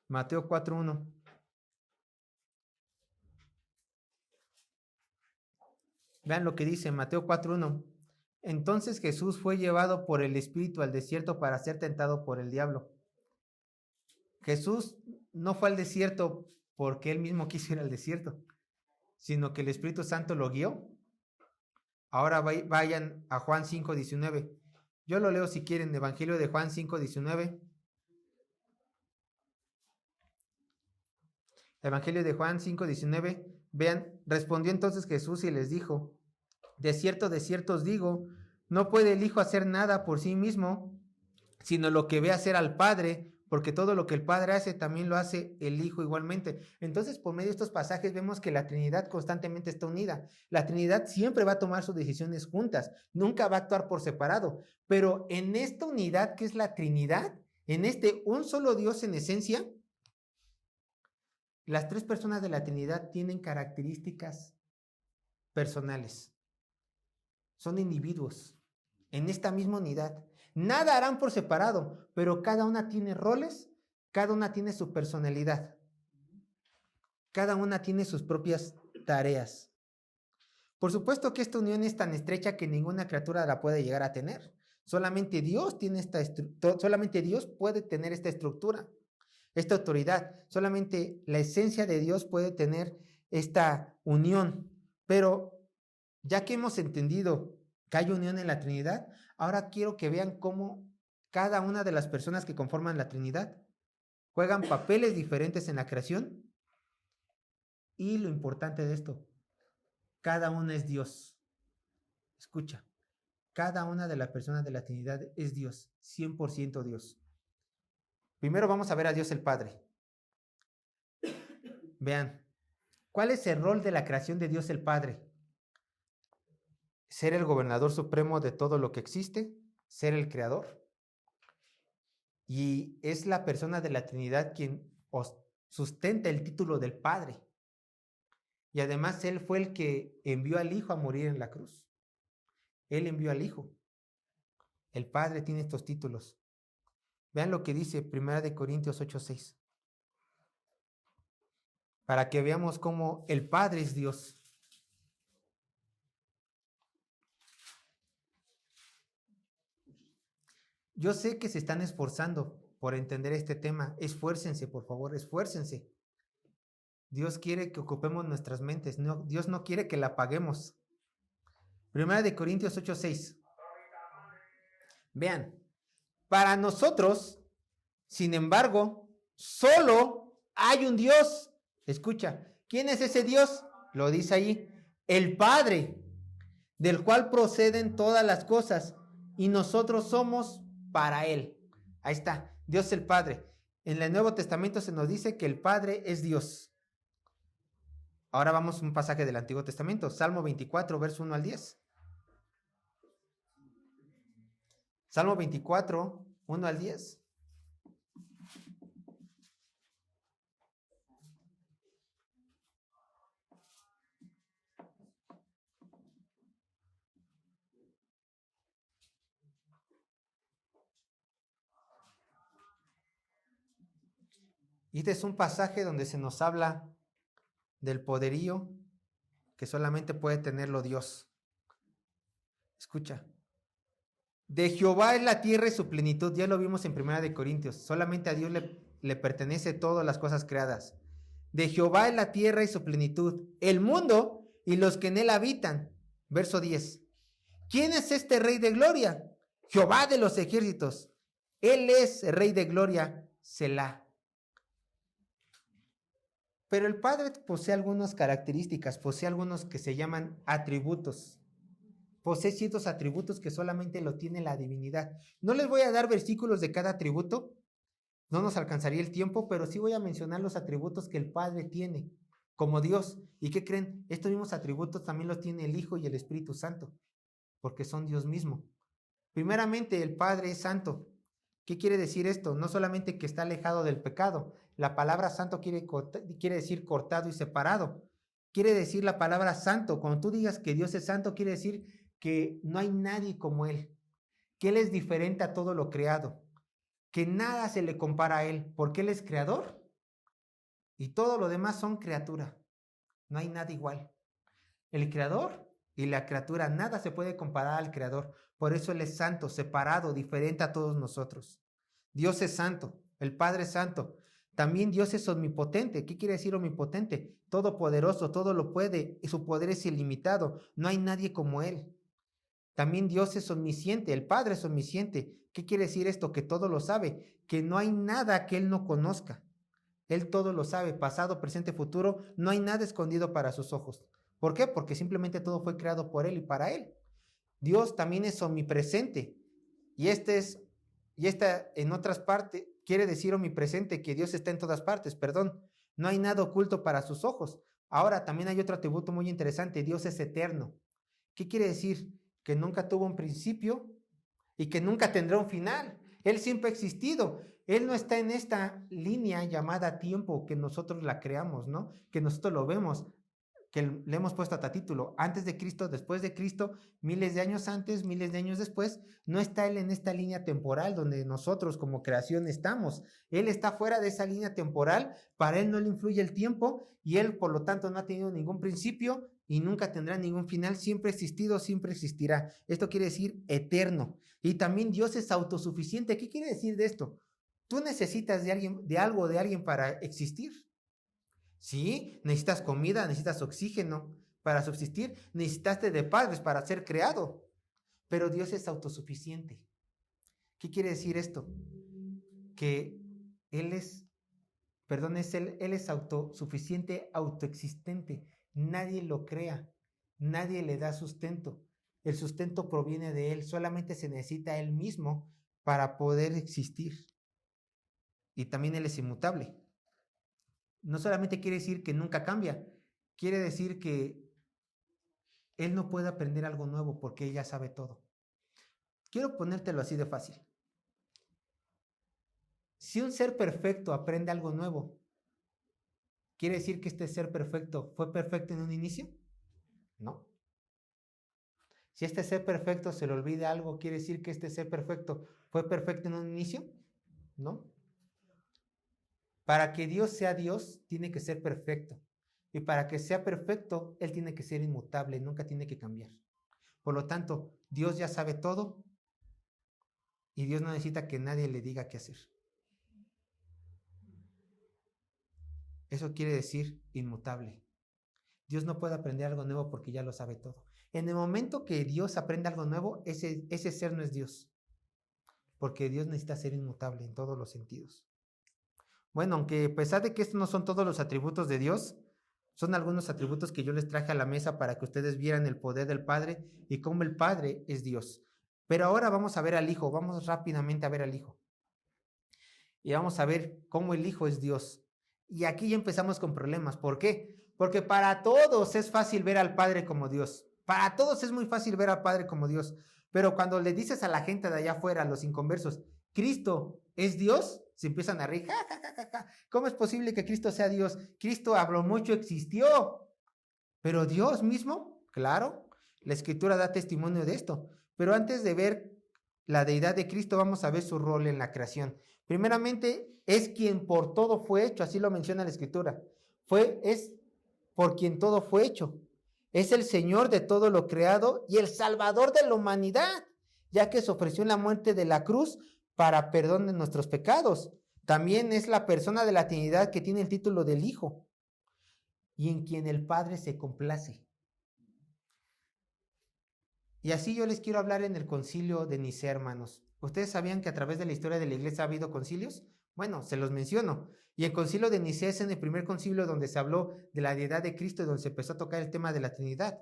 Mateo 4:1. Vean lo que dice Mateo 4:1. Entonces Jesús fue llevado por el Espíritu al desierto para ser tentado por el diablo. Jesús no fue al desierto porque él mismo quiso ir al desierto, sino que el Espíritu Santo lo guió. Ahora vayan a Juan 5:19. Yo lo leo si quieren, Evangelio de Juan 5:19. Evangelio de Juan 5:19. Vean, respondió entonces Jesús y les dijo, de cierto os digo, no puede el Hijo hacer nada por sí mismo, sino lo que ve hacer al Padre, porque todo lo que el Padre hace también lo hace el Hijo igualmente. Entonces, por medio de estos pasajes vemos que la Trinidad constantemente está unida. La Trinidad siempre va a tomar sus decisiones juntas, nunca va a actuar por separado, pero en esta unidad que es la Trinidad, en este un solo Dios en esencia, las tres personas de la Trinidad tienen características personales. Son individuos en esta misma unidad. Nada harán por separado, pero cada una tiene roles, cada una tiene su personalidad, cada una tiene sus propias tareas. Por supuesto que esta unión es tan estrecha que ninguna criatura la puede llegar a tener. Solamente Dios puede tener esta estructura, esta autoridad. Solamente la esencia de Dios puede tener esta unión. Pero ya que hemos entendido que hay unión en la Trinidad, ahora quiero que vean cómo cada una de las personas que conforman la Trinidad juegan papeles diferentes en la creación. Y lo importante de esto, cada una es Dios. Escucha, cada una de las personas de la Trinidad es Dios, 100% Dios. Primero vamos a ver a Dios el Padre. Vean, ¿cuál es el rol de la creación de Dios el Padre? Ser el gobernador supremo de todo lo que existe, ser el creador. Y es la persona de la Trinidad quien sustenta el título del Padre. Y además Él fue el que envió al Hijo a morir en la cruz. Él envió al Hijo. El Padre tiene estos títulos. Vean lo que dice 1 Corintios 8:6. Para que veamos cómo el Padre es Dios. Yo sé que se están esforzando por entender este tema. Esfuércense, por favor, esfuércense. Dios quiere que ocupemos nuestras mentes. No, Dios no quiere que la apaguemos. Primera de Corintios 8:6. Vean, para nosotros, sin embargo, solo hay un Dios. Escucha, ¿quién es ese Dios? Lo dice ahí, el Padre, del cual proceden todas las cosas, y nosotros somos para Él. Ahí está, Dios el Padre. En el Nuevo Testamento se nos dice que el Padre es Dios. Ahora vamos a un pasaje del Antiguo Testamento, Salmo 24, verso 1 al 10. Salmo 24, 1 al 10. Y este es un pasaje donde se nos habla del poderío que solamente puede tenerlo Dios. Escucha. De Jehová es la tierra y su plenitud. Ya lo vimos en 1 de Corintios. Solamente a Dios le pertenece todas las cosas creadas. De Jehová es la tierra y su plenitud, el mundo y los que en él habitan. Verso 10. ¿Quién es este rey de gloria? Jehová de los ejércitos. Él es el rey de gloria, Selah. Pero el Padre posee algunas características, posee algunos que se llaman atributos. Posee ciertos atributos que solamente lo tiene la divinidad. No les voy a dar versículos de cada atributo, no nos alcanzaría el tiempo, pero sí voy a mencionar los atributos que el Padre tiene como Dios. ¿Y qué creen? Estos mismos atributos también los tiene el Hijo y el Espíritu Santo, porque son Dios mismo. Primeramente, el Padre es santo. ¿Qué quiere decir esto? No solamente que está alejado del pecado. La palabra santo quiere decir cortado y separado. Quiere decir la palabra santo. Cuando tú digas que Dios es santo, quiere decir que no hay nadie como Él, que Él es diferente a todo lo creado, que nada se le compara a Él, porque Él es creador y todo lo demás son criatura. No hay nada igual. El creador y la criatura, nada se puede comparar al creador. Por eso Él es santo, separado, diferente a todos nosotros. Dios es santo, el Padre es santo. También Dios es omnipotente. ¿Qué quiere decir omnipotente? Todopoderoso, todo lo puede y su poder es ilimitado. No hay nadie como Él. También Dios es omnisciente, el Padre es omnisciente. ¿Qué quiere decir esto? Que todo lo sabe, que no hay nada que Él no conozca. Él todo lo sabe, pasado, presente, futuro, no hay nada escondido para sus ojos. ¿Por qué? Porque simplemente todo fue creado por Él y para Él. Dios también es omnipresente. Y esta en otras partes quiere decir omnipresente, que Dios está en todas partes, perdón. No hay nada oculto para sus ojos. Ahora también hay otro atributo muy interesante, Dios es eterno. ¿Qué quiere decir? Que nunca tuvo un principio y que nunca tendrá un final. Él siempre ha existido. Él no está en esta línea llamada tiempo que nosotros la creamos, ¿no? Que nosotros lo vemos, que le hemos puesto hasta título, antes de Cristo, después de Cristo, miles de años antes, miles de años después. No está Él en esta línea temporal donde nosotros como creación estamos. Él está fuera de esa línea temporal. Para Él no le influye el tiempo y Él, por lo tanto, no ha tenido ningún principio y nunca tendrá ningún final. Siempre ha existido, siempre existirá. Esto quiere decir eterno. Y también Dios es autosuficiente. ¿Qué quiere decir de esto? Tú necesitas de alguien para existir. Sí, necesitas comida, necesitas oxígeno para subsistir, necesitaste de padres para ser creado, pero Dios es autosuficiente. ¿Qué quiere decir esto? Que Él es autosuficiente, autoexistente. Nadie lo crea, nadie le da sustento. El sustento proviene de Él, solamente se necesita Él mismo para poder existir. Y también Él es inmutable. No solamente quiere decir que nunca cambia, quiere decir que Él no puede aprender algo nuevo porque Él ya sabe todo. Quiero ponértelo así de fácil. Si un ser perfecto aprende algo nuevo, ¿quiere decir que este ser perfecto fue perfecto en un inicio? No. Si este ser perfecto se le olvida algo, ¿quiere decir que este ser perfecto fue perfecto en un inicio? No. Para que Dios sea Dios, tiene que ser perfecto. Y para que sea perfecto, Él tiene que ser inmutable, nunca tiene que cambiar. Por lo tanto, Dios ya sabe todo y Dios no necesita que nadie le diga qué hacer. Eso quiere decir inmutable. Dios no puede aprender algo nuevo porque ya lo sabe todo. En el momento que Dios aprende algo nuevo, ese ser no es Dios. Porque Dios necesita ser inmutable en todos los sentidos. Bueno, aunque a pesar de que estos no son todos los atributos de Dios, son algunos atributos que yo les traje a la mesa para que ustedes vieran el poder del Padre y cómo el Padre es Dios. Pero ahora vamos a ver al Hijo, vamos rápidamente a ver al Hijo. Y vamos a ver cómo el Hijo es Dios. Y aquí ya empezamos con problemas. ¿Por qué? Porque para todos es fácil ver al Padre como Dios. Para todos es muy fácil ver al Padre como Dios. Pero cuando le dices a la gente de allá afuera, a los inconversos, Cristo es Dios, se empiezan a reír. Ja, ja, ja, ja, ja. ¿Cómo es posible que Cristo sea Dios? Cristo habló mucho, existió. Pero Dios mismo, claro, la Escritura da testimonio de esto. Pero antes de ver la deidad de Cristo, vamos a ver su rol en la creación. Primeramente, es quien por todo fue hecho, así lo menciona la Escritura. Es por quien todo fue hecho. Es el Señor de todo lo creado y el Salvador de la humanidad, ya que se ofreció en la muerte de la cruz para perdón de nuestros pecados. También es la persona de la Trinidad que tiene el título del Hijo y en quien el Padre se complace. Y así yo les quiero hablar en el concilio de Nicea, hermanos. ¿Ustedes sabían que a través de la historia de la iglesia ha habido concilios? Bueno, se los menciono. Y el concilio de Nicea es en el primer concilio donde se habló de la deidad de Cristo y donde se empezó a tocar el tema de la Trinidad.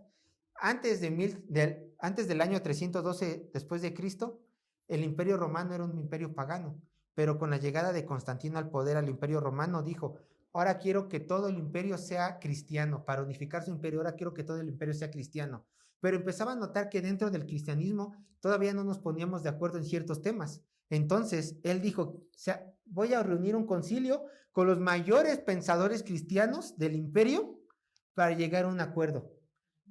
Antes del año 312 después de Cristo, el imperio romano era un imperio pagano. Pero con la llegada de Constantino al poder al imperio romano dijo, ahora quiero que todo el imperio sea cristiano. Para unificar su imperio, ahora quiero que todo el imperio sea cristiano. Pero empezaba a notar que dentro del cristianismo todavía no nos poníamos de acuerdo en ciertos temas. Entonces, él dijo, voy a reunir un concilio con los mayores pensadores cristianos del imperio para llegar a un acuerdo.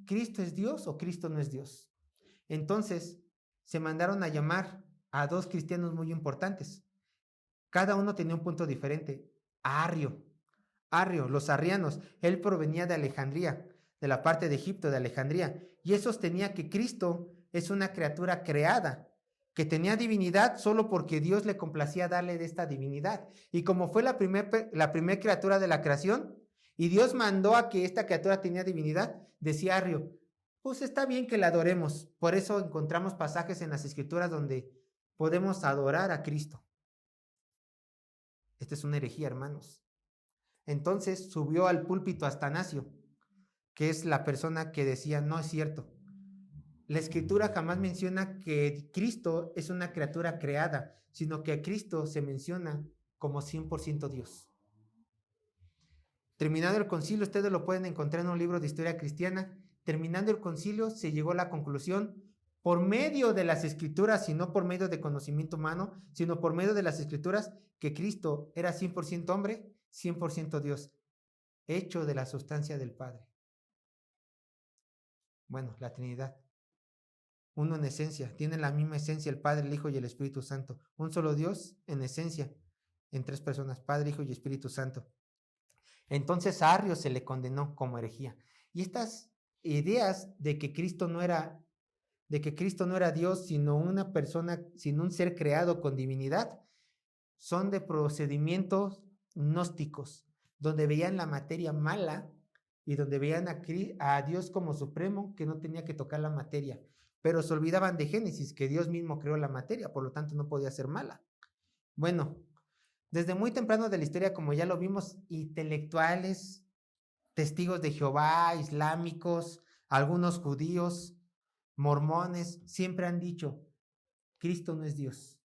¿Cristo es Dios o Cristo no es Dios? Entonces, se mandaron a llamar a dos cristianos muy importantes. Cada uno tenía un punto diferente. A Arrio, los arrianos, él provenía de Alejandría, de la parte de Egipto, de Alejandría, y él sostenía que Cristo es una criatura creada, que tenía divinidad solo porque Dios le complacía darle de esta divinidad. Y como fue la primer criatura de la creación, y Dios mandó a que esta criatura tenía divinidad, decía Arrio, pues está bien que la adoremos. Por eso encontramos pasajes en las Escrituras donde podemos adorar a Cristo. Esta es una herejía, hermanos. Entonces subió al púlpito Atanasio, que es la persona que decía, no es cierto. La Escritura jamás menciona que Cristo es una criatura creada, sino que a Cristo se menciona como 100% Dios. Terminado el concilio, ustedes lo pueden encontrar en un libro de historia cristiana. Terminando el concilio, se llegó a la conclusión, por medio de las Escrituras, y no por medio de conocimiento humano, sino por medio de las Escrituras, que Cristo era 100% hombre, 100% Dios, hecho de la sustancia del Padre. Bueno, la Trinidad. Uno en esencia, tienen la misma esencia el Padre, el Hijo y el Espíritu Santo. Un solo Dios en esencia, en tres personas, Padre, Hijo y Espíritu Santo. Entonces a Arrio se le condenó como herejía. Y estas ideas de que Cristo no era Dios, sino una persona, sino un ser creado con divinidad, son de procedimientos gnósticos, donde veían la materia mala y donde veían a Dios como supremo, que no tenía que tocar la materia. Pero se olvidaban de Génesis, que Dios mismo creó la materia, por lo tanto no podía ser mala. Bueno, desde muy temprano de la historia, como ya lo vimos, intelectuales, testigos de Jehová, islámicos, algunos judíos, mormones, siempre han dicho, Cristo no es Dios.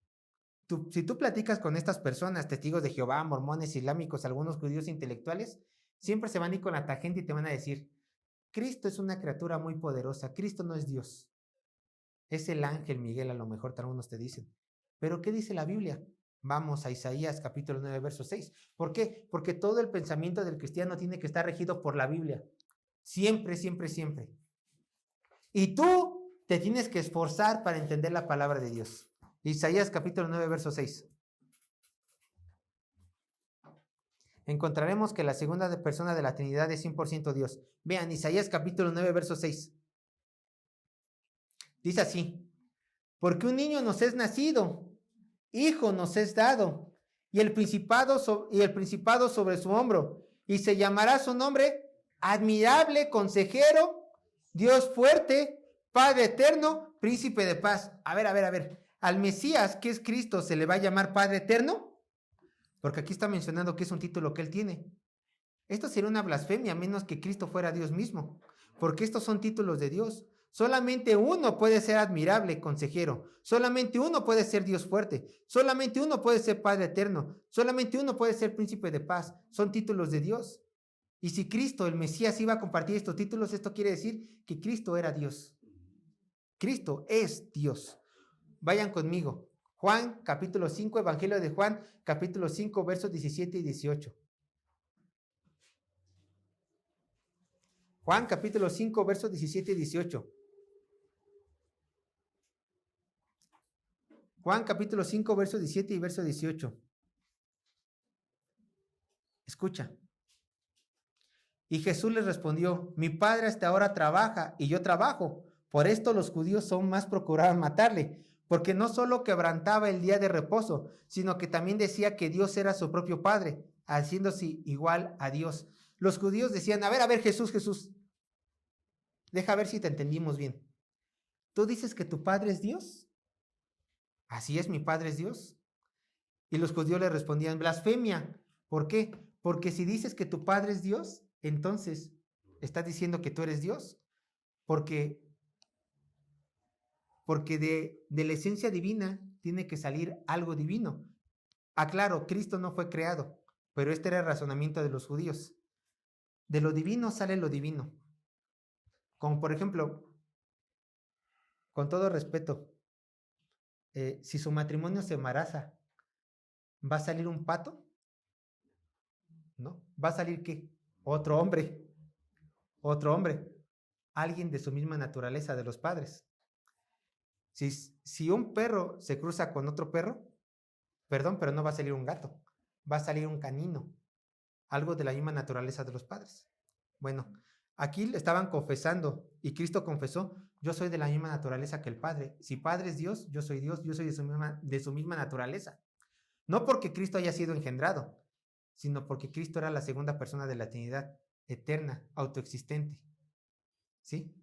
Si tú platicas con estas personas, testigos de Jehová, mormones, islámicos, algunos judíos intelectuales, siempre se van a ir con la tangente y te van a decir, Cristo es una criatura muy poderosa, Cristo no es Dios. Es el ángel Miguel, a lo mejor algunos te dicen. Pero ¿qué dice la Biblia? Vamos a Isaías capítulo 9, verso 6. ¿Por qué? Porque todo el pensamiento del cristiano tiene que estar regido por la Biblia. Siempre, siempre, siempre. Y tú te tienes que esforzar para entender la palabra de Dios. Isaías capítulo 9, verso 6. Encontraremos que la segunda persona de la Trinidad es 100% Dios. Vean, Isaías capítulo 9, verso 6. Dice así, porque un niño nos es nacido, hijo nos es dado, y el principado sobre su hombro, y se llamará su nombre admirable, consejero, Dios fuerte, Padre eterno, príncipe de paz. A ver. Al Mesías, que es Cristo, ¿se le va a llamar Padre eterno? Porque aquí está mencionando que es un título que él tiene. Esto sería una blasfemia, a menos que Cristo fuera Dios mismo, porque estos son títulos de Dios. Solamente uno puede ser admirable, consejero. Solamente uno puede ser Dios fuerte. Solamente uno puede ser Padre eterno. Solamente uno puede ser príncipe de paz. Son títulos de Dios. Y si Cristo, el Mesías, iba a compartir estos títulos, esto quiere decir que Cristo era Dios. Cristo es Dios. Vayan conmigo. Juan, capítulo 5, Evangelio de Juan, capítulo 5, versos 17 y 18. Juan, capítulo 5, versos 17 y 18. Juan, capítulo 5, versos 17 y verso 18. Escucha. Y Jesús les respondió, mi padre hasta ahora trabaja y yo trabajo. Por esto los judíos son más procuraban matarle, porque no solo quebrantaba el día de reposo, sino que también decía que Dios era su propio padre, haciéndose igual a Dios. Los judíos decían, a ver, Jesús, deja ver si te entendimos bien. ¿Tú dices que tu padre es Dios? Así es, mi padre es Dios. Y los judíos le respondían, blasfemia. ¿Por qué? Porque si dices que tu padre es Dios, entonces estás diciendo que tú eres Dios. Porque de la esencia divina tiene que salir algo divino. Aclaro, Cristo no fue creado, pero este era el razonamiento de los judíos. De lo divino sale lo divino. Como por ejemplo, con todo respeto, si su matrimonio se embaraza, ¿va a salir un pato? ¿No? ¿Va a salir qué? Otro hombre. Alguien de su misma naturaleza, de los padres. Si un perro se cruza con otro perro, perdón, pero no va a salir un gato, va a salir un canino, algo de la misma naturaleza de los padres. Bueno, aquí le estaban confesando y Cristo confesó, yo soy de la misma naturaleza que el Padre. Si Padre es Dios, yo soy de su misma naturaleza. No porque Cristo haya sido engendrado, sino porque Cristo era la segunda persona de la Trinidad, eterna, autoexistente. ¿Sí?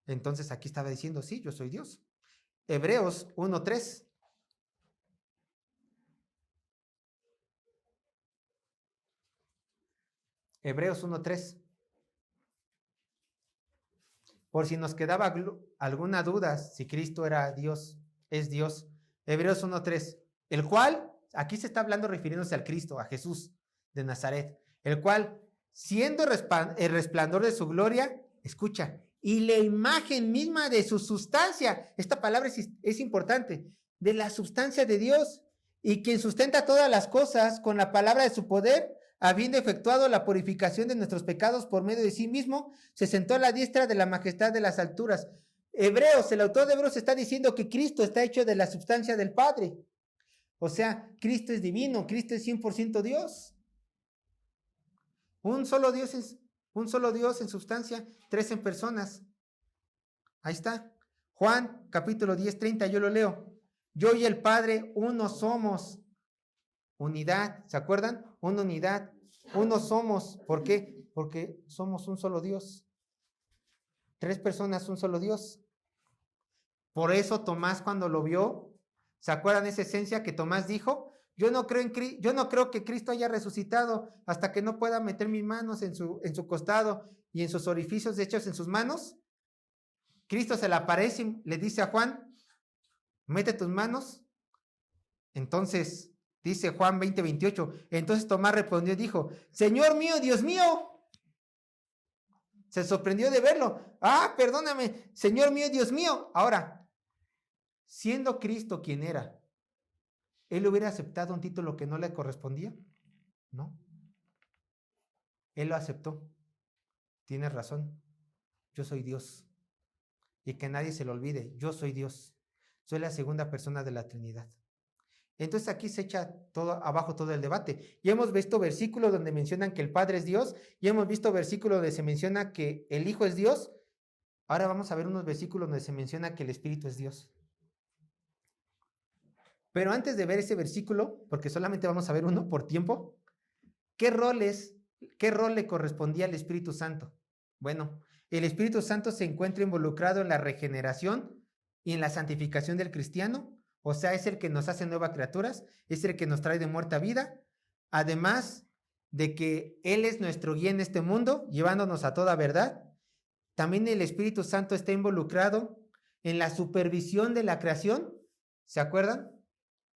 Entonces aquí estaba diciendo, sí, yo soy Dios. Hebreos 1:3. Hebreos 1:3. Por si nos quedaba alguna duda si Cristo era Dios, es Dios. Hebreos 1:3. El cual, aquí se está hablando refiriéndose al Cristo, a Jesús de Nazaret, el cual, siendo el resplandor de su gloria, escucha, y la imagen misma de su sustancia, esta palabra es importante, de la sustancia de Dios, y quien sustenta todas las cosas con la palabra de su poder, habiendo efectuado la purificación de nuestros pecados por medio de sí mismo, se sentó a la diestra de la majestad de las alturas. Hebreos, el autor de Hebreos está diciendo que Cristo está hecho de la sustancia del Padre. O sea, Cristo es divino, Cristo es 100% Dios. Un solo Dios en sustancia, 3 en personas. Ahí está. Juan, capítulo 10:30, yo lo leo. Yo y el Padre, uno somos. Unidad, ¿se acuerdan? Una unidad. Uno somos. ¿Por qué? Porque somos un solo Dios. 3 personas, un solo Dios. Por eso Tomás, cuando lo vio, ¿se acuerdan esa esencia que Tomás dijo? Yo no creo que Cristo haya resucitado hasta que no pueda meter mis manos en su costado y en sus orificios hechos en sus manos. Cristo se le aparece, le dice a Juan, mete tus manos. Entonces, dice Juan 20:28, entonces Tomás respondió y dijo, Señor mío, Dios mío. Se sorprendió de verlo. Perdóname, Señor mío, Dios mío. Ahora, siendo Cristo quien era, ¿él hubiera aceptado un título que no le correspondía? No. Él lo aceptó. Tienes razón. Yo soy Dios. Y que nadie se lo olvide. Yo soy Dios. Soy la segunda persona de la Trinidad. Entonces aquí se echa abajo todo el debate. Ya hemos visto versículos donde mencionan que el Padre es Dios. Ya hemos visto versículos donde se menciona que el Hijo es Dios. Ahora vamos a ver unos versículos donde se menciona que el Espíritu es Dios. Pero antes de ver ese versículo, porque solamente vamos a ver uno por tiempo, ¿qué roles ¿qué rol le correspondía al Espíritu Santo? Bueno, el Espíritu Santo se encuentra involucrado en la regeneración y en la santificación del cristiano, o sea, es el que nos hace nuevas criaturas, es el que nos trae de muerte a vida, además de que Él es nuestro guía en este mundo, llevándonos a toda verdad. También el Espíritu Santo está involucrado en la supervisión de la creación. ¿Se acuerdan?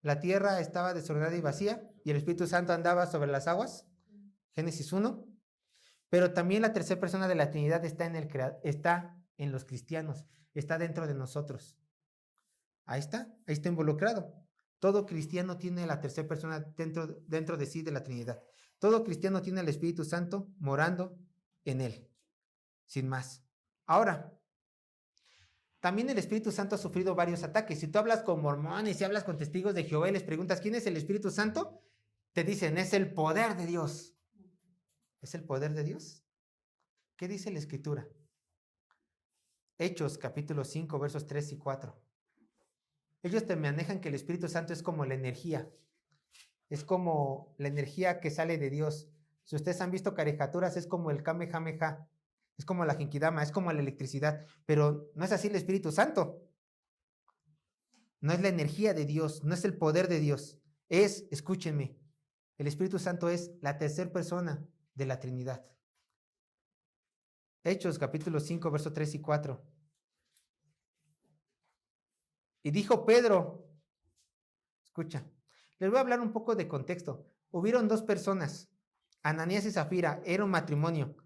La tierra estaba desordenada y vacía y el Espíritu Santo andaba sobre las aguas. Génesis 1. Pero también la tercera persona de la Trinidad está en los cristianos, está dentro de nosotros. Ahí está involucrado. Todo cristiano tiene la tercera persona dentro de sí de la Trinidad. Todo cristiano tiene el Espíritu Santo morando en él, sin más. Ahora, también el Espíritu Santo ha sufrido varios ataques. Si tú hablas con mormones, si hablas con testigos de Jehová y les preguntas quién es el Espíritu Santo, te dicen, es el poder de Dios. ¿Es el poder de Dios? ¿Qué dice la Escritura? Hechos capítulo 5, versos 3 y 4. Ellos te manejan que el Espíritu Santo es como la energía. Es como la energía que sale de Dios. Si ustedes han visto caricaturas, es como el Kamehameha. Es como la Genkidama, es como la electricidad. Pero no es así el Espíritu Santo. No es la energía de Dios, no es el poder de Dios. Escúchenme, el Espíritu Santo es la tercera persona de la Trinidad. Hechos capítulo 5, versos 3 y 4. Y dijo Pedro, escucha, les voy a hablar un poco de contexto. Hubieron dos personas, Ananías y Zafira, era un matrimonio.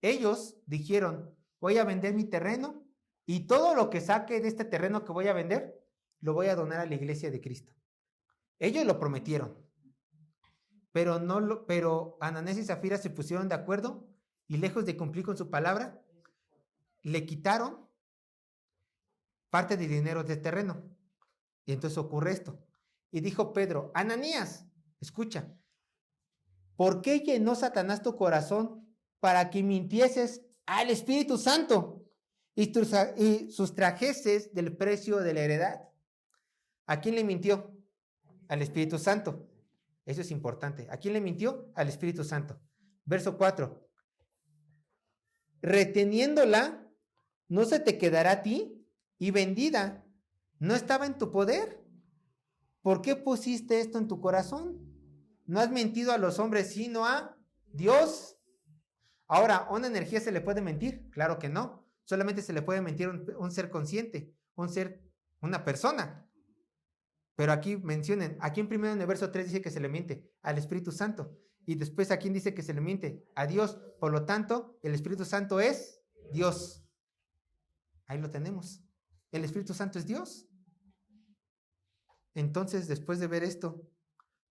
Ellos dijeron, voy a vender mi terreno y todo lo que saque de este terreno que voy a vender, lo voy a donar a la iglesia de Cristo. Ellos lo prometieron, pero Ananías y Zafira se pusieron de acuerdo y lejos de cumplir con su palabra, le quitaron parte del dinero del terreno. Y entonces ocurre esto. Y dijo Pedro, Ananías, escucha, ¿por qué llenó Satanás tu corazón para que mintieses al Espíritu Santo y sustrajeses del precio de la heredad? ¿A quién le mintió? Al Espíritu Santo. Eso es importante. ¿A quién le mintió? Al Espíritu Santo. Verso 4. Reteniéndola, no se te quedará a ti, y vendida, ¿no estaba en tu poder? ¿Por qué pusiste esto en tu corazón? No has mentido a los hombres, sino a Dios. Ahora, ¿a una energía se le puede mentir? Claro que no. Solamente se le puede mentir a un ser consciente, una persona. Pero aquí mencionen, aquí en primero en el verso 3 dice que se le miente al Espíritu Santo. Y después aquí dice que se le miente a Dios. Por lo tanto, el Espíritu Santo es Dios. Ahí lo tenemos. El Espíritu Santo es Dios. Entonces, después de ver esto,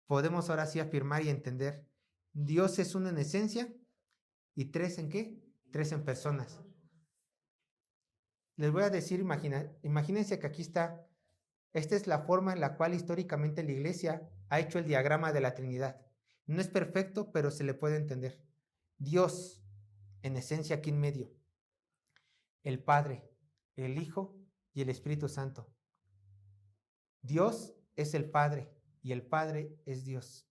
podemos ahora sí afirmar y entender. Dios es uno en esencia y tres en ¿qué? Tres en personas. Les voy a decir, imagínense que aquí está. Esta es la forma en la cual históricamente la iglesia ha hecho el diagrama de la Trinidad. No es perfecto, pero se le puede entender. Dios, en esencia aquí en medio. El Padre, el Hijo y el Espíritu Santo. Dios es el Padre y el Padre es Dios.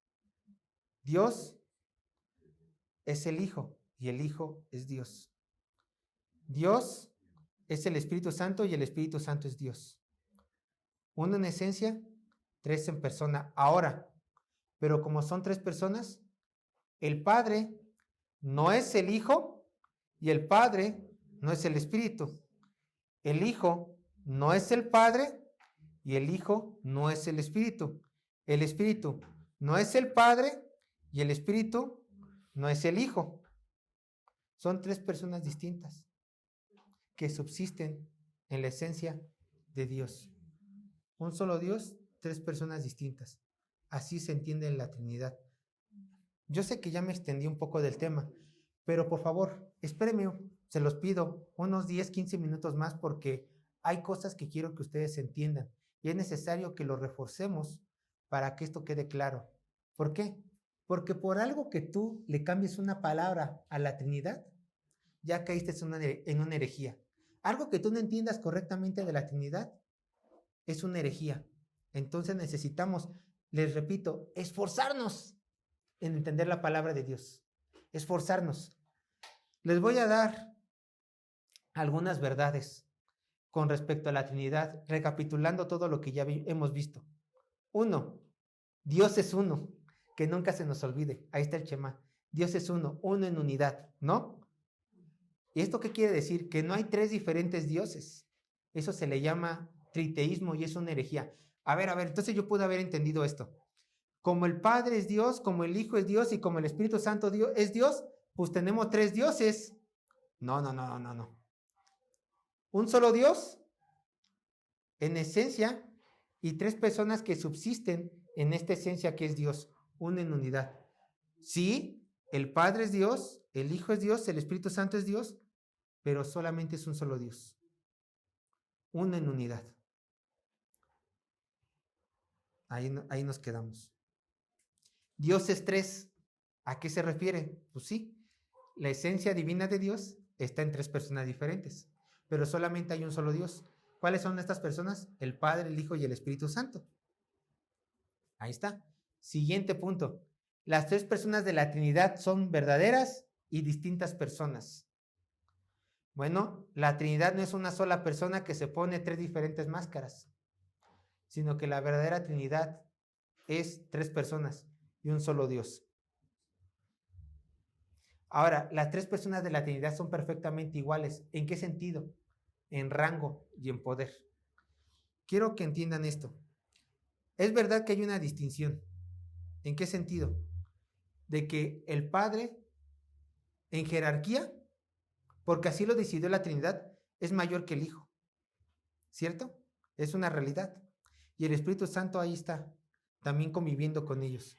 Dios es el Hijo y el Hijo es Dios. Dios es el Espíritu Santo y el Espíritu Santo es Dios. Uno en esencia, tres en persona. Ahora, pero como son tres personas, el Padre no es el Hijo y el Padre no es el Espíritu. El Hijo no es el Padre y el Hijo no es el Espíritu. El Espíritu no es el Padre y el Espíritu no es el Hijo. Son tres personas distintas que subsisten en la esencia de Dios. Un solo Dios, tres personas distintas. Así se entiende en la Trinidad. Yo sé que ya me extendí un poco del tema, pero por favor, espérenme, se los pido, unos 10, 15 minutos más porque hay cosas que quiero que ustedes entiendan y es necesario que lo reforcemos para que esto quede claro. ¿Por qué? Porque por algo que tú le cambies una palabra a la Trinidad, ya caíste en una herejía. Algo que tú no entiendas correctamente de la Trinidad es una herejía. Entonces necesitamos, les repito, esforzarnos en entender la palabra de Dios. esforzarnos. Les voy a dar algunas verdades con respecto a la Trinidad, recapitulando todo lo que ya hemos visto. 1, Dios es uno, que nunca se nos olvide. Ahí está el Shema. Dios es uno en unidad, ¿no? ¿Y esto qué quiere decir? Que no hay 3 diferentes dioses. Eso se le llama triteísmo y es una herejía. A ver, entonces yo pude haber entendido esto. Como el Padre es Dios, como el Hijo es Dios y como el Espíritu Santo es Dios, pues tenemos 3 dioses. No. Un solo Dios, en esencia, y 3 personas que subsisten en esta esencia que es Dios, uno en unidad. Sí, el Padre es Dios, el Hijo es Dios, el Espíritu Santo es Dios, pero solamente es un solo Dios. Uno en unidad. Ahí nos quedamos. Dios es 3. ¿A qué se refiere? Pues sí, la esencia divina de Dios está en 3 personas diferentes, pero solamente hay un solo Dios. ¿Cuáles son estas personas? El Padre, el Hijo y el Espíritu Santo. Ahí está. Siguiente punto. Las 3 personas de la Trinidad son verdaderas y distintas personas. Bueno, la Trinidad no es una sola persona que se pone 3 diferentes máscaras, sino que la verdadera Trinidad es 3 personas y un solo Dios. Ahora, las 3 personas de la Trinidad son perfectamente iguales. ¿En qué sentido? En rango y en poder. Quiero que entiendan esto. Es verdad que hay una distinción. ¿En qué sentido? De que el Padre, en jerarquía, porque así lo decidió la Trinidad, es mayor que el Hijo. ¿Cierto? Es una realidad. Y el Espíritu Santo ahí está, también conviviendo con ellos.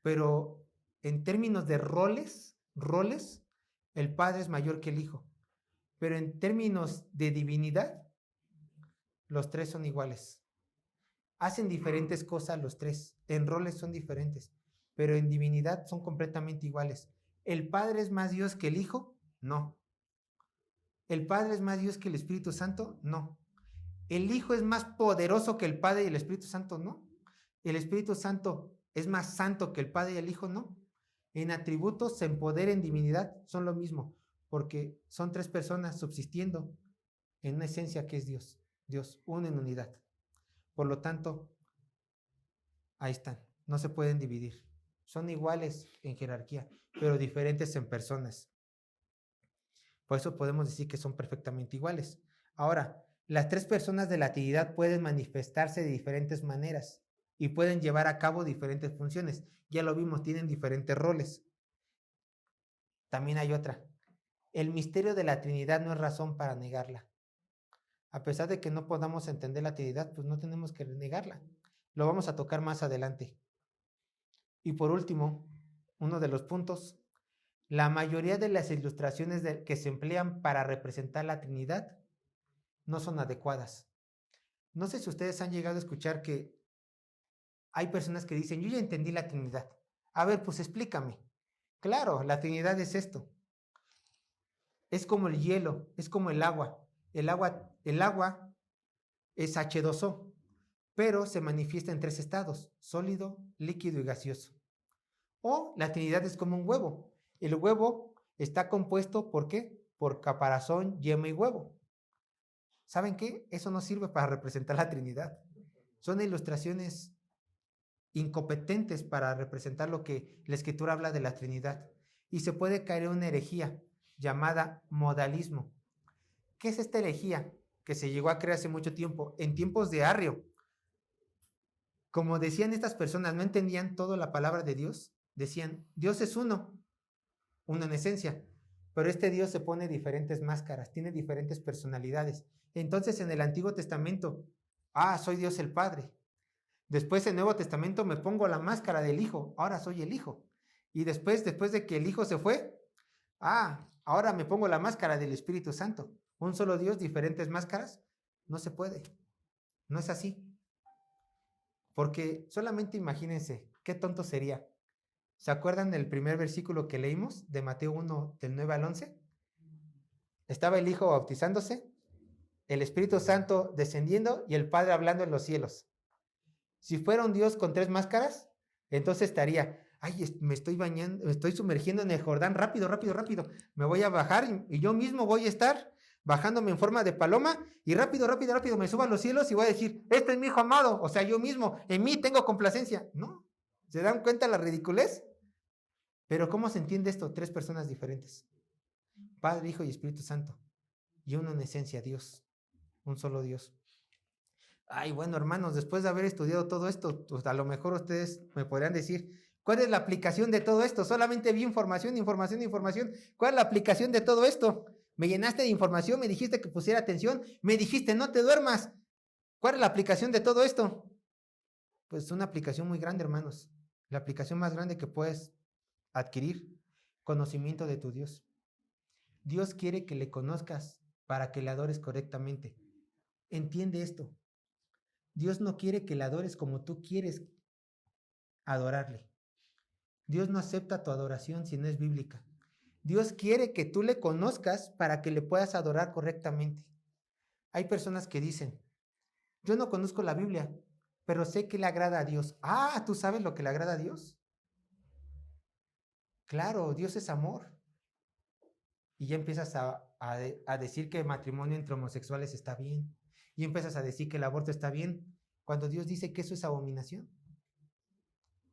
Pero en términos de roles, el Padre es mayor que el Hijo. Pero en términos de divinidad, los 3 son iguales. Hacen diferentes cosas los 3. En roles son diferentes, pero en divinidad son completamente iguales. ¿El Padre es más Dios que el Hijo? No. ¿El Padre es más Dios que el Espíritu Santo? No. ¿El Hijo es más poderoso que el Padre y el Espíritu Santo? No. ¿El Espíritu Santo es más santo que el Padre y el Hijo? No. En atributos, en poder, en divinidad, son lo mismo, porque son 3 personas subsistiendo en una esencia que es Dios. Dios, uno en unidad. Por lo tanto, ahí están. No se pueden dividir. Son iguales en jerarquía, pero diferentes en personas. Por eso podemos decir que son perfectamente iguales. Ahora, las 3 personas de la Trinidad pueden manifestarse de diferentes maneras y pueden llevar a cabo diferentes funciones. Ya lo vimos, tienen diferentes roles. También hay otra. El misterio de la Trinidad no es razón para negarla. A pesar de que no podamos entender la Trinidad, pues no tenemos que negarla. Lo vamos a tocar más adelante. Y por último, uno de los puntos, la mayoría de las ilustraciones que se emplean para representar la Trinidad no son adecuadas. No sé si ustedes han llegado a escuchar que hay personas que dicen, yo ya entendí la Trinidad. A ver, pues explícame. Claro, la Trinidad es esto. Es como el hielo, es como el agua. El agua es H2O, pero se manifiesta en 3 estados, sólido, líquido y gaseoso. O la Trinidad es como un huevo. El huevo está compuesto, ¿por qué? Por caparazón, yema y huevo. ¿Saben qué? Eso no sirve para representar la Trinidad. Son ilustraciones incompetentes para representar lo que la Escritura habla de la Trinidad. Y se puede caer en una herejía llamada modalismo. ¿Qué es esta herejía? Que se llegó a crear hace mucho tiempo, en tiempos de Arrio. Como decían estas personas, no entendían toda la palabra de Dios. Decían, Dios es uno en esencia, pero este Dios se pone diferentes máscaras, tiene diferentes personalidades. Entonces en el Antiguo Testamento, soy Dios el Padre. Después en el Nuevo Testamento me pongo la máscara del Hijo, ahora soy el Hijo. Y después de que el Hijo se fue, ahora me pongo la máscara del Espíritu Santo. Un solo Dios, diferentes máscaras, no se puede. No es así. Porque solamente imagínense, qué tonto sería. ¿Se acuerdan del primer versículo que leímos de Mateo 1, del 9 al 11? Estaba el Hijo bautizándose, el Espíritu Santo descendiendo y el Padre hablando en los cielos. Si fuera un Dios con 3 máscaras, entonces estaría, ay, me estoy bañando, me estoy sumergiendo en el Jordán, rápido, rápido, rápido, me voy a bajar y yo mismo voy a estar bajándome en forma de paloma y rápido, rápido, rápido me subo a los cielos y voy a decir, este es mi hijo amado, o sea, yo mismo, en mí tengo complacencia. No, ¿se dan cuenta la ridiculez? Pero ¿cómo se entiende esto? 3 personas diferentes, Padre, Hijo y Espíritu Santo, y uno en esencia, Dios, un solo Dios. Ay, bueno, hermanos, después de haber estudiado todo esto, pues a lo mejor ustedes me podrían decir, ¿cuál es la aplicación de todo esto? Solamente vi información, información, información. ¿Cuál es la aplicación de todo esto? Me llenaste de información, me dijiste que pusiera atención, me dijiste no te duermas. ¿Cuál es la aplicación de todo esto? Pues una aplicación muy grande, hermanos. La aplicación más grande que puedes adquirir, conocimiento de tu Dios. Dios quiere que le conozcas para que le adores correctamente. Entiende esto. Dios no quiere que le adores como tú quieres adorarle. Dios no acepta tu adoración si no es bíblica. Dios quiere que tú le conozcas para que le puedas adorar correctamente. Hay personas que dicen, yo no conozco la Biblia, pero sé que le agrada a Dios. Ah, ¿tú sabes lo que le agrada a Dios? Claro, Dios es amor. Y ya empiezas a decir que el matrimonio entre homosexuales está bien. Y empiezas a decir que el aborto está bien, cuando Dios dice que eso es abominación.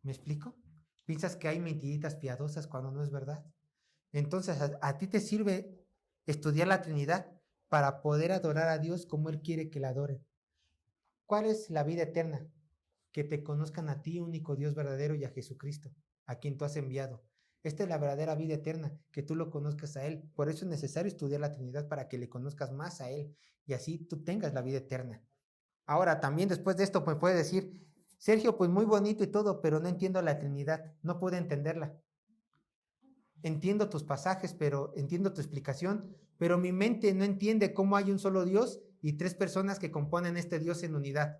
¿Me explico? Piensas que hay mentiritas piadosas cuando no es verdad. Entonces, a ti te sirve estudiar la Trinidad para poder adorar a Dios como Él quiere que la adoren. ¿Cuál es la vida eterna? Que te conozcan a ti, único Dios verdadero, y a Jesucristo, a quien tú has enviado. Esta es la verdadera vida eterna, que tú lo conozcas a Él. Por eso es necesario estudiar la Trinidad para que le conozcas más a Él y así tú tengas la vida eterna. Ahora, también después de esto, pues puedes decir, Sergio, pues muy bonito y todo, pero no entiendo la Trinidad, no puedo entenderla. Entiendo tus pasajes, pero entiendo tu explicación, pero mi mente no entiende cómo hay un solo Dios y 3 personas que componen este Dios en unidad.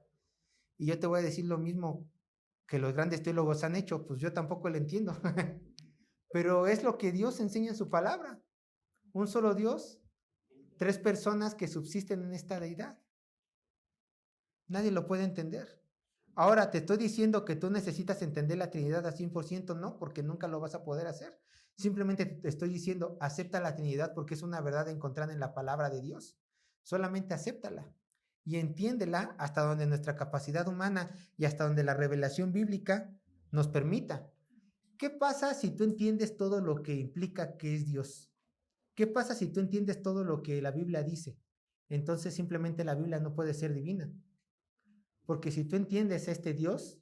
Y yo te voy a decir lo mismo que los grandes teólogos han hecho, pues yo tampoco lo entiendo. Pero es lo que Dios enseña en su palabra. Un solo Dios, 3 personas que subsisten en esta deidad. Nadie lo puede entender. Ahora te estoy diciendo que tú necesitas entender la Trinidad al 100%, no, porque nunca lo vas a poder hacer. Simplemente te estoy diciendo, acepta la Trinidad porque es una verdad encontrada en la palabra de Dios. Solamente acéptala y entiéndela hasta donde nuestra capacidad humana y hasta donde la revelación bíblica nos permita. ¿Qué pasa si tú entiendes todo lo que implica que es Dios? ¿Qué pasa si tú entiendes todo lo que la Biblia dice? Entonces simplemente la Biblia no puede ser divina. Porque si tú entiendes a este Dios,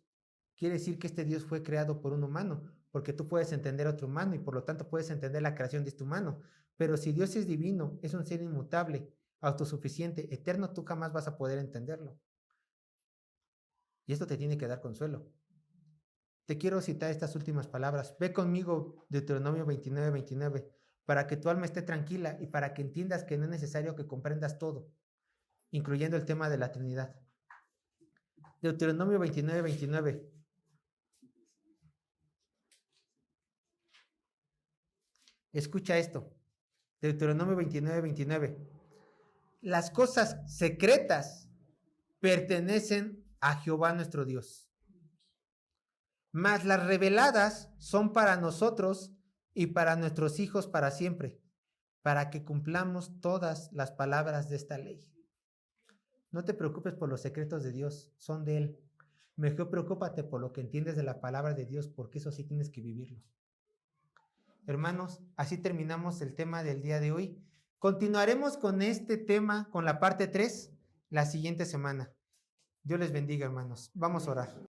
quiere decir que este Dios fue creado por un humano, porque tú puedes entender a otro humano y por lo tanto puedes entender la creación de este humano. Pero si Dios es divino, es un ser inmutable, autosuficiente, eterno, tú jamás vas a poder entenderlo. Y esto te tiene que dar consuelo. Te quiero citar estas últimas palabras. Ve conmigo, Deuteronomio 29, 29, para que tu alma esté tranquila y para que entiendas que no es necesario que comprendas todo, incluyendo el tema de la Trinidad. Deuteronomio 29, 29. Escucha esto. Deuteronomio 29, 29. Las cosas secretas pertenecen a Jehová nuestro Dios, mas las reveladas son para nosotros y para nuestros hijos para siempre, para que cumplamos todas las palabras de esta ley. No te preocupes por los secretos de Dios, son de Él. Mejor preocúpate por lo que entiendes de la palabra de Dios, porque eso sí tienes que vivirlo. Hermanos, así terminamos el tema del día de hoy. Continuaremos con este tema, con la parte 3, la siguiente semana. Dios les bendiga, hermanos. Vamos a orar.